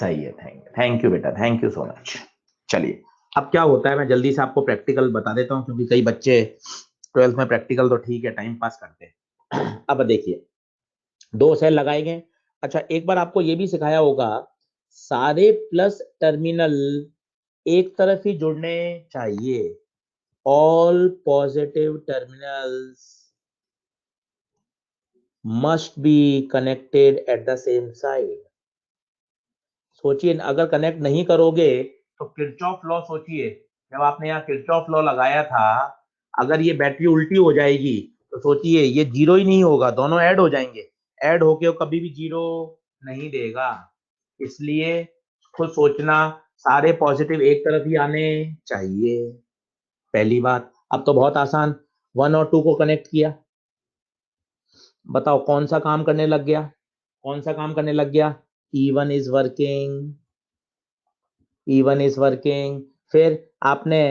सही है, थैंक यू बेटा, थैंक यू सो मच। चलिए, अब क्या होता है, मैं जल्दी से आपको प्रैक्टिकल बता देता हूँ, क्योंकि कई बच्चे 12th में प्रैक्टिकल तो ठीक है टाइम पास करते हैं। अब देखिए, 2 सेल लगाए गए। अच्छा, एक बार आपको ये भी सिखाया होगा, सारे प्लस टर्मिनल एक तरफ ही जुड़ने चाहिए। All positive terminals must be connected at the same side. सोचिए, अगर कनेक्ट नहीं करोगे तो किरचॉफ लॉ सोचिए, जब आपने यहाँ किरचॉफ लॉ लगाया था, अगर ये बैटरी उल्टी हो जाएगी तो सोचिए ये जीरो ही नहीं होगा, दोनों ऐड हो जाएंगे, ऐड होके वो कभी भी जीरो नहीं देगा। इसलिए खुद सोचना, सारे पॉजिटिव एक तरफ ही आने चाहिए, पहली बात। अब तो बहुत आसान, 1 और 2 को कनेक्ट किया, बताओ कौन सा काम करने लग गया, कौन सा काम करने लग गया, E1 is working, E1 is working. फिर आपने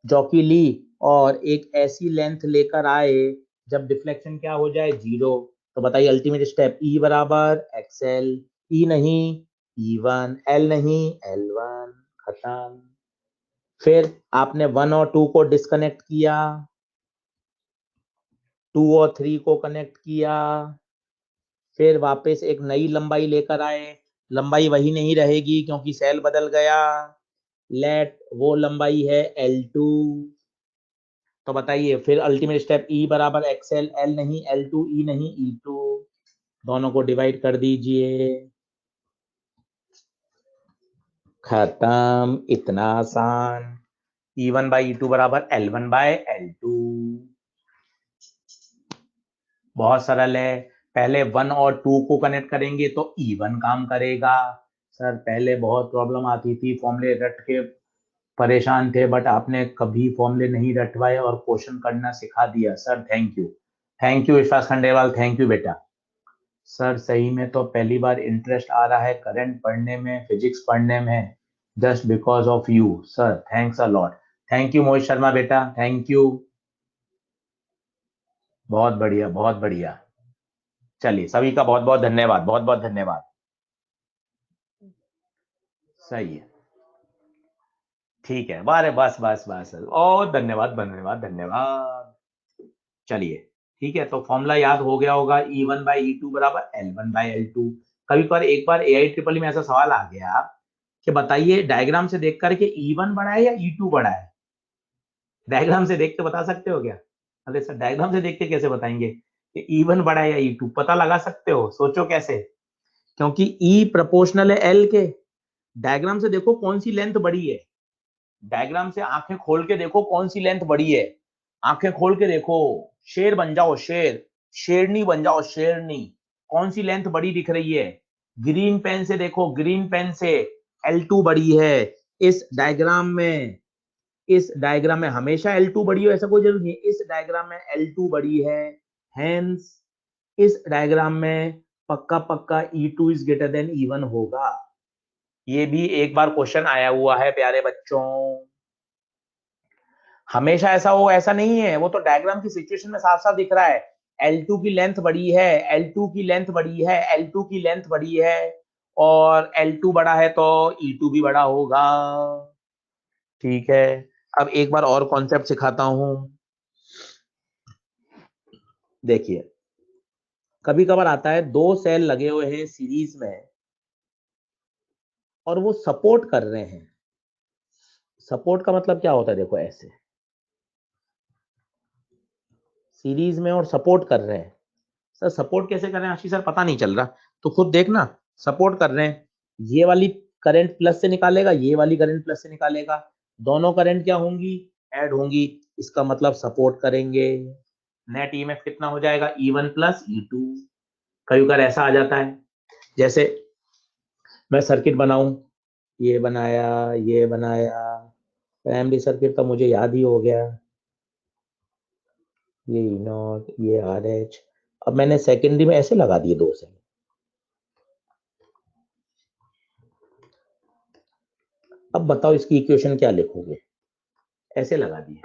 जॉकी ली और एक ऐसी लेंथ लेकर आए जब डिफ्लेक्शन क्या हो जाए, जीरो। तो बताइए अल्टीमेट स्टेप, E बराबर एक्सएल, E नहीं E1, L नहीं L1, खत्म। फिर आपने 1 और 2 को डिस्कनेक्ट किया, 2 और 3 को कनेक्ट किया, फिर वापस एक नई लंबाई लेकर आए, लंबाई वही नहीं रहेगी क्योंकि सेल बदल गया, लेट वो लंबाई है L2। तो बताइए फिर अल्टीमेट स्टेप, E बराबर एक्सएल, L नहीं L2, E नहीं E2, दोनों को डिवाइड कर दीजिए, खत्म, इतना आसान। E1 बाई E2 बराबर L1 बाय L2, बहुत सरल है। पहले 1 और 2 को कनेक्ट करेंगे तो E1 काम करेगा। सर पहले बहुत प्रॉब्लम आती थी, फॉर्मूले रट के परेशान थे, बट आपने कभी फॉर्मूले नहीं रटवाए और क्वेश्चन करना सिखा दिया। सर थैंक यू विश्वास खंडेवाल, थैंक यू बेटा। सर सही में तो पहली बार इंटरेस्ट आ रहा है करंट पढ़ने में, फिजिक्स पढ़ने में, just because of you sir, thanks a lot. Thank you Mohit Sharma बेटा, थैंक यू, बहुत बढ़िया बहुत बढ़िया। चलिए सभी का बहुत बहुत धन्यवाद, बहुत बहुत धन्यवाद। सही है, ठीक है, बारे बस बस बस, और धन्यवाद धन्यवाद धन्यवाद। चलिए ठीक है, तो फॉर्मूला याद हो गया होगा, E1 बाई E2 बराबर L1 बाई L2। कभी पर एक बार AI ट्रिपल में ऐसा सवाल आ गया कि बताइए डायग्राम से देख करके E1 बड़ा है या E2 बड़ा है, डायग्राम से देख के बता सकते हो क्या? अरे सर डायग्राम से देख के कैसे बताएंगे कि E1 बड़ा है या E2, पता लगा सकते हो, सोचो कैसे, क्योंकि E प्रोपोर्शनल है L के। डायग्राम से देखो कौन सी लेंथ बड़ी है, डायग्राम से आंखें खोल के देखो कौन सी लेंथ बड़ी है, आंखें खोल के देखो, शेर बन जाओ, शेर, शेरनी बन जाओ, शेरनी, कौन सी लेंथ बड़ी दिख रही है, ग्रीन पेन से देखो, ग्रीन पेन से L2 बड़ी है। इस डायग्राम में, इस डायग्राम में हमेशा L2 बड़ी हो ऐसा कोई जरूरी नहीं, इस डायग्राम में L2 बड़ी है, हेंस इस डायग्राम में पक्का पक्का E2 is greater than E1 होगा। ये भी एक बार क्वेश्चन आया हुआ है प्यारे बच्चों, हमेशा ऐसा हो ऐसा नहीं है, वो तो डायग्राम की सिचुएशन में साफ साफ दिख रहा है, L2 की लेंथ बड़ी है, L2 की लेंथ बड़ी है, L2 की लेंथ बड़ी है, और L2 बड़ा है तो E2 भी बड़ा होगा। ठीक है, अब एक बार और कॉन्सेप्ट सिखाता हूं, देखिए कभी कभार आता है 2 सेल लगे हुए हैं सीरीज में और वो सपोर्ट कर रहे हैं, सपोर्ट का मतलब क्या होता है, देखो ऐसे सीरीज में और सपोर्ट कर रहे हैं। सर सपोर्ट कैसे कर रहे हैं आशीष सर, पता नहीं चल रहा, तो खुद देखना, सपोर्ट कर रहे हैं, ये वाली करंट प्लस से निकालेगा, ये वाली करंट प्लस से निकालेगा, दोनों करंट क्या होंगी, ऐड होंगी, इसका मतलब सपोर्ट करेंगे। नेट ईएमएफ कितना हो जाएगा, E1 प्लस E2। कई बार ऐसा आ जाता है, जैसे मैं सर्किट बनाऊं, ये बनाया, ये बनाया, प्राइमरी सर्किट तो मुझे याद ही हो गया, ये नॉट, ये RH, अब मैंने सेकेंडरी में ऐसे लगा दिए 2 सेल, अब बताओ इसकी इक्वेशन क्या लिखोगे, ऐसे लगा दिए।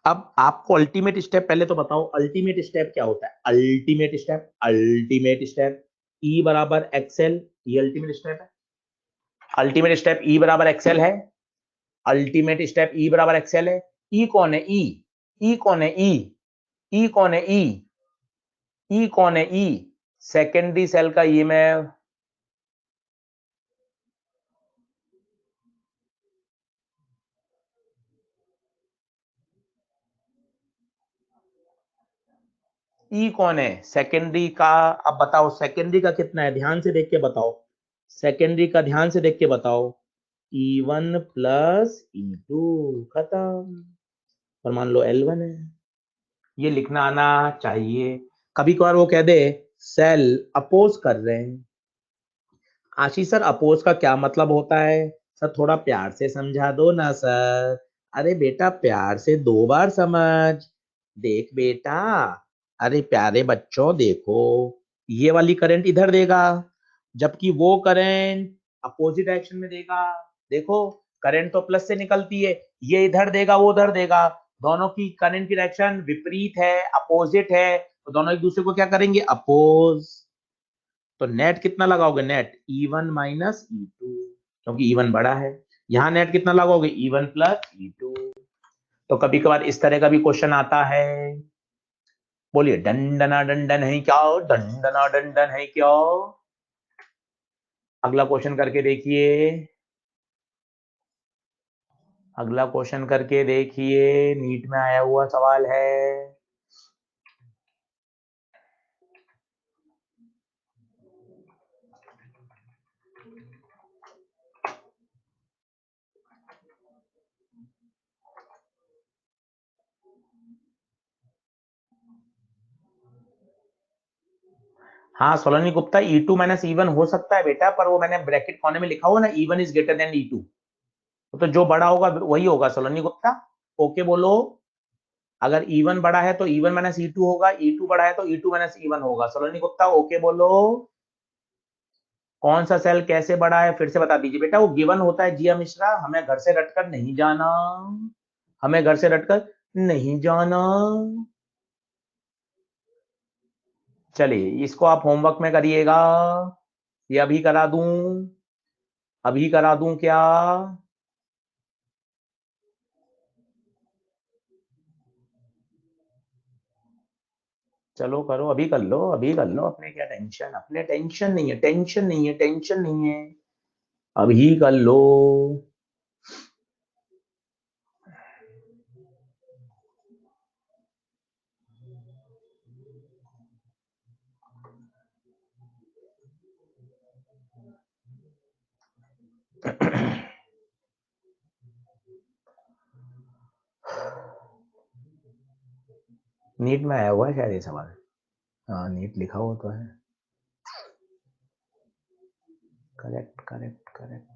अब आपको अल्टीमेट स्टेप पहले तो बताओ, अल्टीमेट स्टेप क्या होता है, ultimate step, ultimate step, E बराबर एक्सएल, ये अल्टीमेट स्टेप है, अल्टीमेट स्टेप ई बराबर एक्सएल है, अल्टीमेट स्टेप ई बराबर एक्सएल है। ई कौन है? ई कौन है? ई कौन है? ई कौन है? ई सेकेंडरी सेल का ये मैं ई कौन है? सेकेंडरी का। अब बताओ सेकेंडरी का कितना है, ध्यान से देख के बताओ, सेकेंडरी का ध्यान से देख के बताओ। E1 प्लस E2, खत्म। और मान लो L1 है, ये लिखना आना चाहिए। कभी कभार वो कह दे सेल अपोज कर रहे हैं। आशीष सर अपोज का क्या मतलब होता है? सर थोड़ा प्यार से समझा दो ना सर। अरे बेटा प्यार से 2 बार समझ। देख बेटा, अरे प्यारे बच्चों देखो, ये वाली करंट इधर देगा, जबकि वो करंट अपोजिट डायरेक्शन में देगा। देखो करंट तो प्लस से निकलती है, ये इधर देगा वो उधर देगा, दोनों की करंट की डायरेक्शन विपरीत है, अपोजिट है, तो दोनों एक दूसरे को क्या करेंगे? अपोज। तो नेट कितना लगाओगे? नेट E1 माइनस E2, क्योंकि E1 बड़ा है। यहाँ नेट कितना लगाओगे? E1 plus E2। तो कभी कभार इस तरह का भी क्वेश्चन आता है। बोलिए डंडना डंडन है क्या? डंडना डंडन है क्या? अगला क्वेश्चन करके देखिए, अगला क्वेश्चन करके देखिए, नीट में आया हुआ सवाल है। हाँ Solani Gupta, E2 minus E1 हो सकता है बेटा, पर वो मैंने ब्रैकेट कोने में लिखा हुआ ना, E1 is greater than E2, तो जो बड़ा होगा वही होगा सोलनी गुप्ता। ओके बोलो। अगर E1 बड़ा है तो E1 माइनस E2 होगा, E2 बड़ा है तो E2 माइनस E1 होगा। सोलनी गुप्ता ओके बोलो। कौन सा सेल कैसे बड़ा है फिर से बता दीजिए बेटा, वो गिवन होता है जिया मिश्रा, हमें घर से रटकर नहीं जाना, हमें घर से रटकर नहीं जाना। चलिए इसको आप होमवर्क में करिएगा, ये अभी करा दूं, अभी करा दूं क्या? चलो करो, अभी कर लो, अभी कर लो, अपने क्या टेंशन, अपने टेंशन नहीं है, टेंशन नहीं है, टेंशन नहीं है, अभी कर लो। 'नीट में आया हुआ है शायद ये सवाल। हाँ नीट लिखा हुआ तो है। Correct correct correct.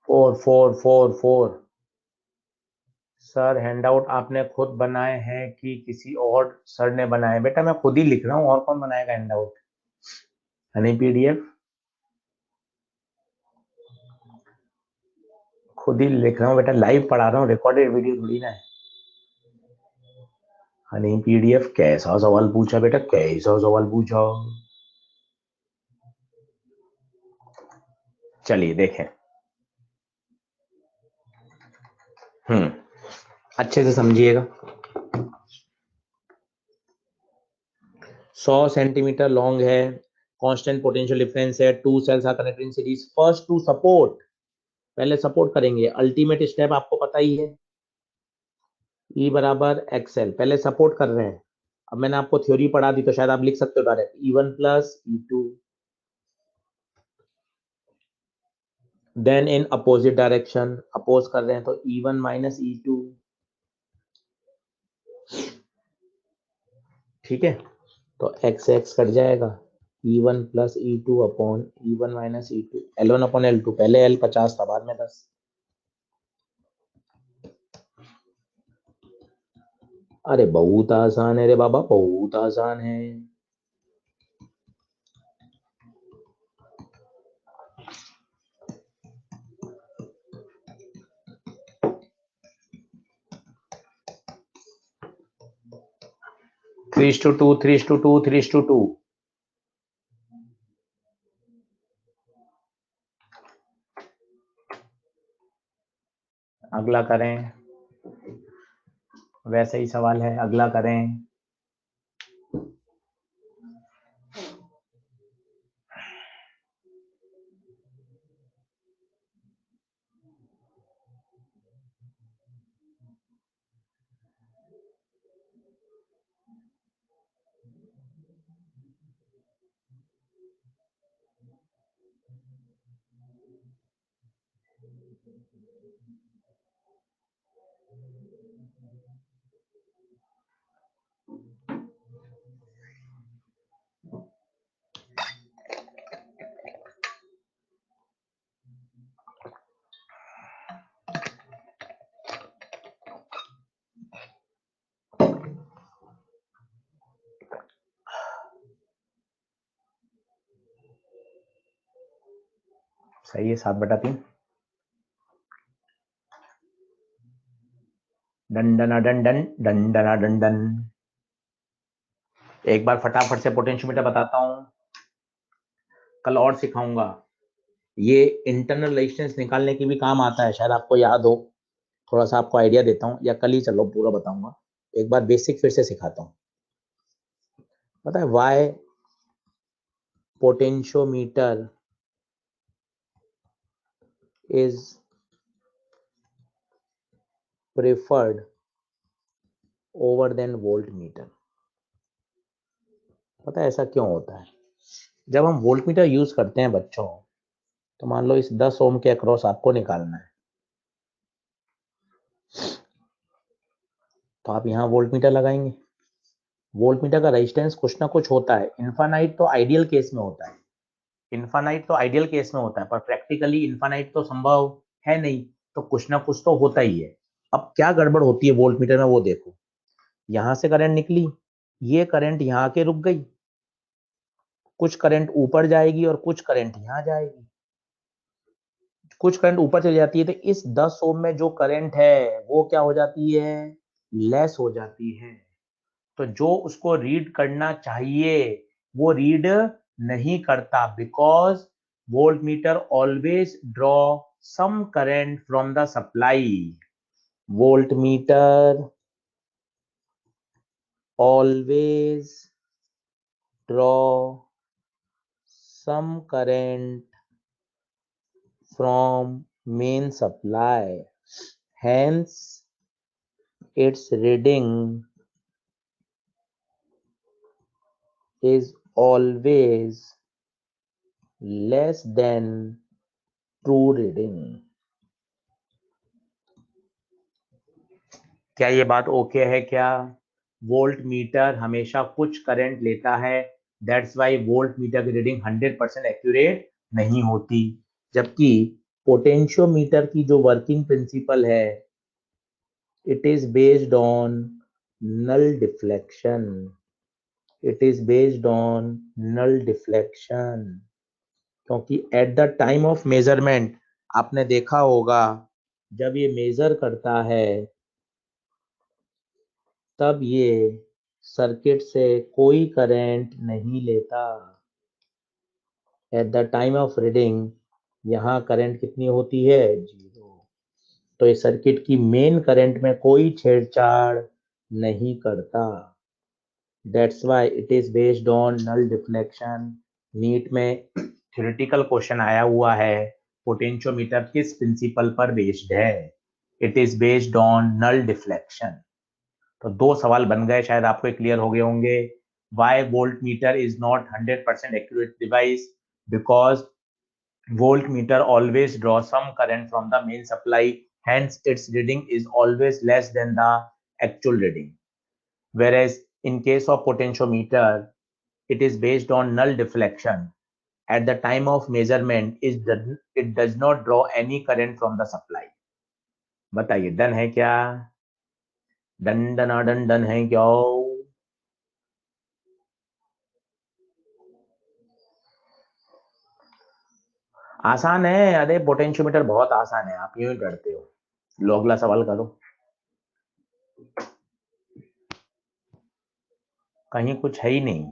Four four four four. Sir handout आपने खुद बनाए हैं कि किसी और सर ने बनाए? बेटा मैं खुद ही लिख रहा हूँ, और कौन बनाएगा हैंडआउट? हनी PDF खुद ही लिख रहा हूँ बेटा, लाइव पढ़ा रहा हूँ, रिकॉर्डेड वीडियो थोड़ी ना है। हनी PDF कैसा सवाल पूछा बेटा, कैसा सवाल पूछा? चलिए देखें। अच्छे से समझिएगा। 100 सेंटीमीटर लॉन्ग है, कांस्टेंट पोटेंशियल डिफरेंस है, 2 cells are connected in series, first to support, पहले सपोर्ट करेंगे, अल्टीमेट स्टेप आपको पता ही है, E बराबर XL, पहले सपोर्ट कर रहे हैं। अब मैंने आपको थ्योरी पढ़ा दी तो शायद आप लिख सकते हो direct, E1 plus E2। Then in opposite direction, oppose कर रहे हैं तो E1 माइनस E2, ठीक है, तो x x कट जाएगा, E1 plus E2 upon E1 minus E2, L1 upon L2, पहले L 50 था बाद में 10। अरे बहुत आसान है रे बाबा, बहुत आसान है। Three two two, three two two, three two two. अगला करें, वैसे ही सवाल है, अगला करें। सही है, 7/3। डंडना डंडन, डंडना डंडन। एक बार फटाफट से पोटेंशियोमीटर बताता हूं, कल और सिखाऊंगा। ये इंटरनल रेजिस्टेंस निकालने की भी काम आता है, शायद आपको याद हो। थोड़ा सा आपको आइडिया देता हूँ, या कल ही चलो पूरा बताऊंगा। एक बार बेसिक फिर से सिखाता हूँ। पता है why potentiometer is preferred over then voltmeter? पता है ऐसा क्यों होता है? जब हम वोल्ट मीटर यूज करते हैं बच्चों, तो मान लो इस 10 ओम के अक्रॉस आपको निकालना है, तो आप यहाँ वोल्ट मीटर लगाएंगे। वोल्ट मीटर का रेजिस्टेंस कुछ ना कुछ होता है। इन्फानाइट तो आइडियल केस में होता है, इन्फानाइट तो आइडियल केस में होता है, पर प्रैक्टिकली इन्फानाइट तो संभव है नहीं, तो कुछ ना कुछ तो होता ही है। अब क्या गड़बड़ होती है वोल्ट मीटर में, वो देखो। यहां से करंट निकली, ये करंट यहाँ आके रुक गई, कुछ करंट ऊपर जाएगी और कुछ करंट यहाँ जाएगी। कुछ करंट ऊपर चली जाती है, तो इस 10 ओम में जो करंट है वो क्या हो जाती है? लेस हो जाती है। तो जो उसको रीड करना चाहिए वो रीड नहीं करता, because voltmeter always draw some current from the supply. Voltmeter always draw some current from main supply, hence its reading is always less than true reading। क्या ये बात ओके है क्या? वोल्ट मीटर हमेशा कुछ current लेता है, that's why volt meter की रीडिंग 100% एक्यूरेट नहीं होती। जबकि पोटेंशियोमीटर की जो वर्किंग प्रिंसिपल है, it is based on null deflection, it is based on null deflection। क्योंकि at the time of measurement आपने देखा होगा, जब ये मेजर करता है तब ये सर्किट से कोई करंट नहीं लेता। At the time of reading यहाँ करंट कितनी होती है? 0। तो इस सर्किट की मेन करंट में कोई छेड़छाड़ नहीं करता। That's why it is based on null deflection. NEET में थ्योरेटिकल क्वेश्चन आया हुआ है, पोटेंशियोमीटर किस प्रिंसिपल पर बेस्ड है? It is based on null deflection. तो 2 सवाल बन गए, शायद आपको क्लियर हो गए होंगे। Why voltmeter is not 100% accurate device? Because Voltmeter always draws some current from the main supply, hence its reading is always less than the actual reading. Whereas in case of potentiometer, it is based on null deflection. At the time of measurement, it does not draw any current from the supply. बताइए done है क्या? Done डनाडन done है क्या? आसान है, अरे potentiometer बहुत आसान है, आप यूं ही डरते हो। लो अगला सवाल करो। कहीं कुछ है ही नहीं।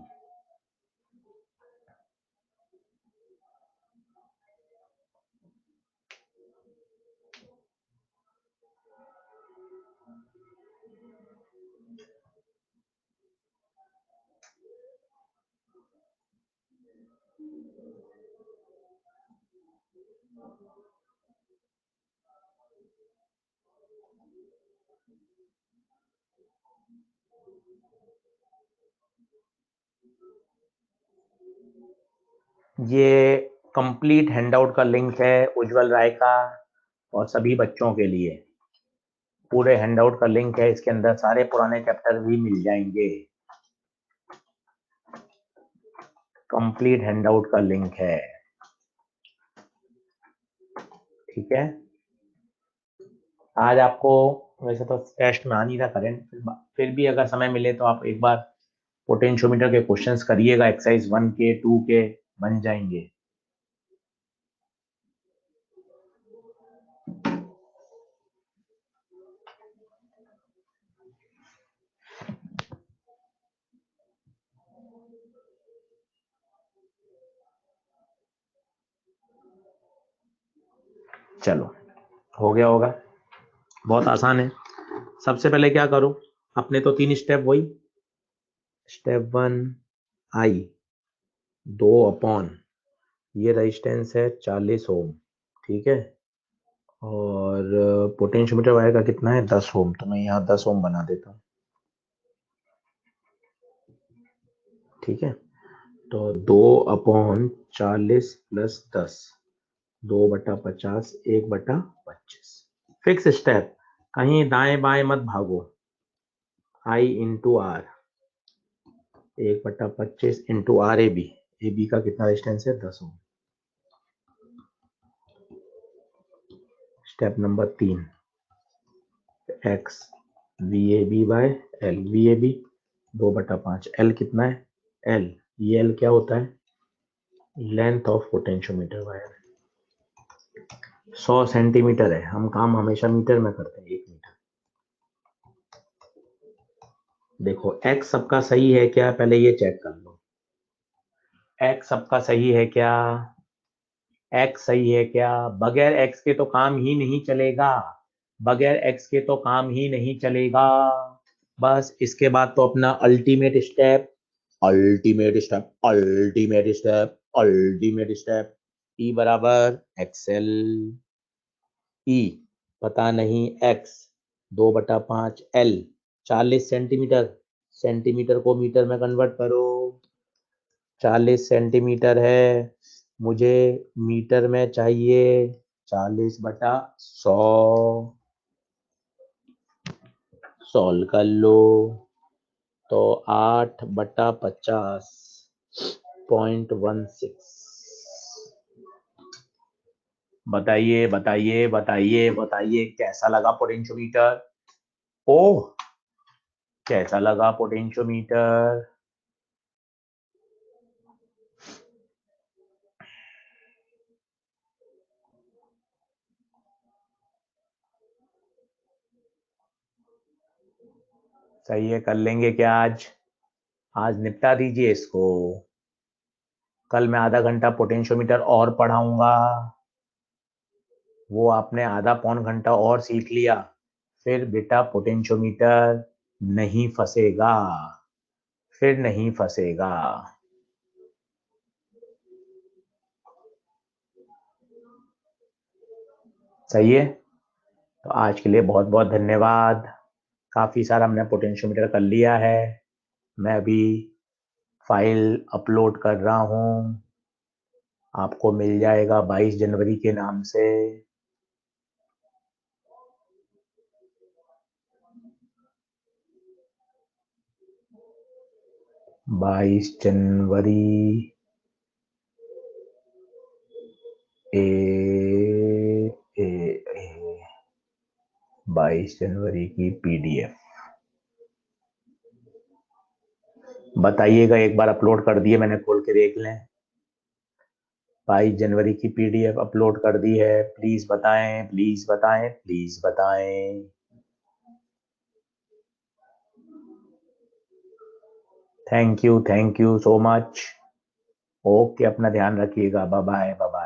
ये कंप्लीट हैंडआउट का लिंक है उज्जवल राय का और सभी बच्चों के लिए। पूरे हैंडआउट का लिंक है, इसके अंदर सारे पुराने चैप्टर भी मिल जाएंगे। कंप्लीट हैंडआउट का लिंक है, ठीक है। आज आपको वैसे तो टेस्ट में आ नहीं रहा करंट, फिर भी अगर समय मिले तो आप एक बार पोटेंशियोमीटर के क्वेश्चंस करिएगा, एक्सरसाइज 1 के 2 के बन जाएंगे। चलो हो गया होगा, बहुत आसान है। सबसे पहले क्या करूं, अपने तो 3 स्टेप वही। स्टेप 1 आई 2 अपॉन ये रेजिस्टेंस है 40 ओम, ठीक है। और पोटेंशियोमीटर वायर का कितना है 10 ओम, तो मैं यहाँ 10 ओम बना देता हूँ, ठीक है। तो 2 अपॉन 40 प्लस 10, 2/50, 1/25। फिक्स स्टेप, कहीं दाएं बाएं मत भागो। I into R, 1/25 into R A B का कितना रेजिस्टेंस है 10 ohm. Step number 3, X V A B by L, V A B 2/5, L कितना है एल, ये एल क्या होता है length of potentiometer wire. 100 centimetre है, हम काम हमेशा मीटर में करते हैं, 1 मीटर। देखो x सबका सही है क्या, पहले ये चेक कर लो। x सबका सही है क्या, x सही है क्या? बगैर x के तो काम ही नहीं चलेगा, बगैर x के तो काम ही नहीं चलेगा। बस इसके बाद तो अपना ultimate step, ultimate step, ultimate step, ultimate step, E बराबर एक्सएल। ई पता नहीं x 2/5 L 40 सेंटीमीटर, सेंटीमीटर को मीटर में कन्वर्ट करो। 40 सेंटीमीटर है, मुझे मीटर में चाहिए 40/100। सॉल्व कर लो तो 8/50.16। बताइए बताइए बताइए बताइए कैसा लगा पोटेंशियोमीटर? ओह कैसा लगा पोटेंशियोमीटर? सही है, कर लेंगे क्या आज? आज निपटा दीजिए इसको। कल मैं आधा घंटा पोटेंशियोमीटर और पढ़ाऊंगा, वो आपने आधा पौन घंटा और सीख लिया, फिर बेटा पोटेंशियोमीटर नहीं फंसेगा, फिर नहीं फंसेगा। सही है, तो आज के लिए बहुत बहुत धन्यवाद। काफ़ी सारा हमने पोटेंशियोमीटर कर लिया है, मैं अभी फाइल अपलोड कर रहा हूँ, आपको मिल जाएगा 22 जनवरी के नाम से। 22 जनवरी ए, ए, ए 22 जनवरी की पीडीएफ बताइएगा, एक बार अपलोड कर दिए मैंने, खोल के देख लें। 22 जनवरी की पीडीएफ अपलोड कर दी है, प्लीज बताएं, प्लीज बताएं, प्लीज बताएं। Thank you so much. Okay, अपना ध्यान रखिएगा, बाय बाय बाय।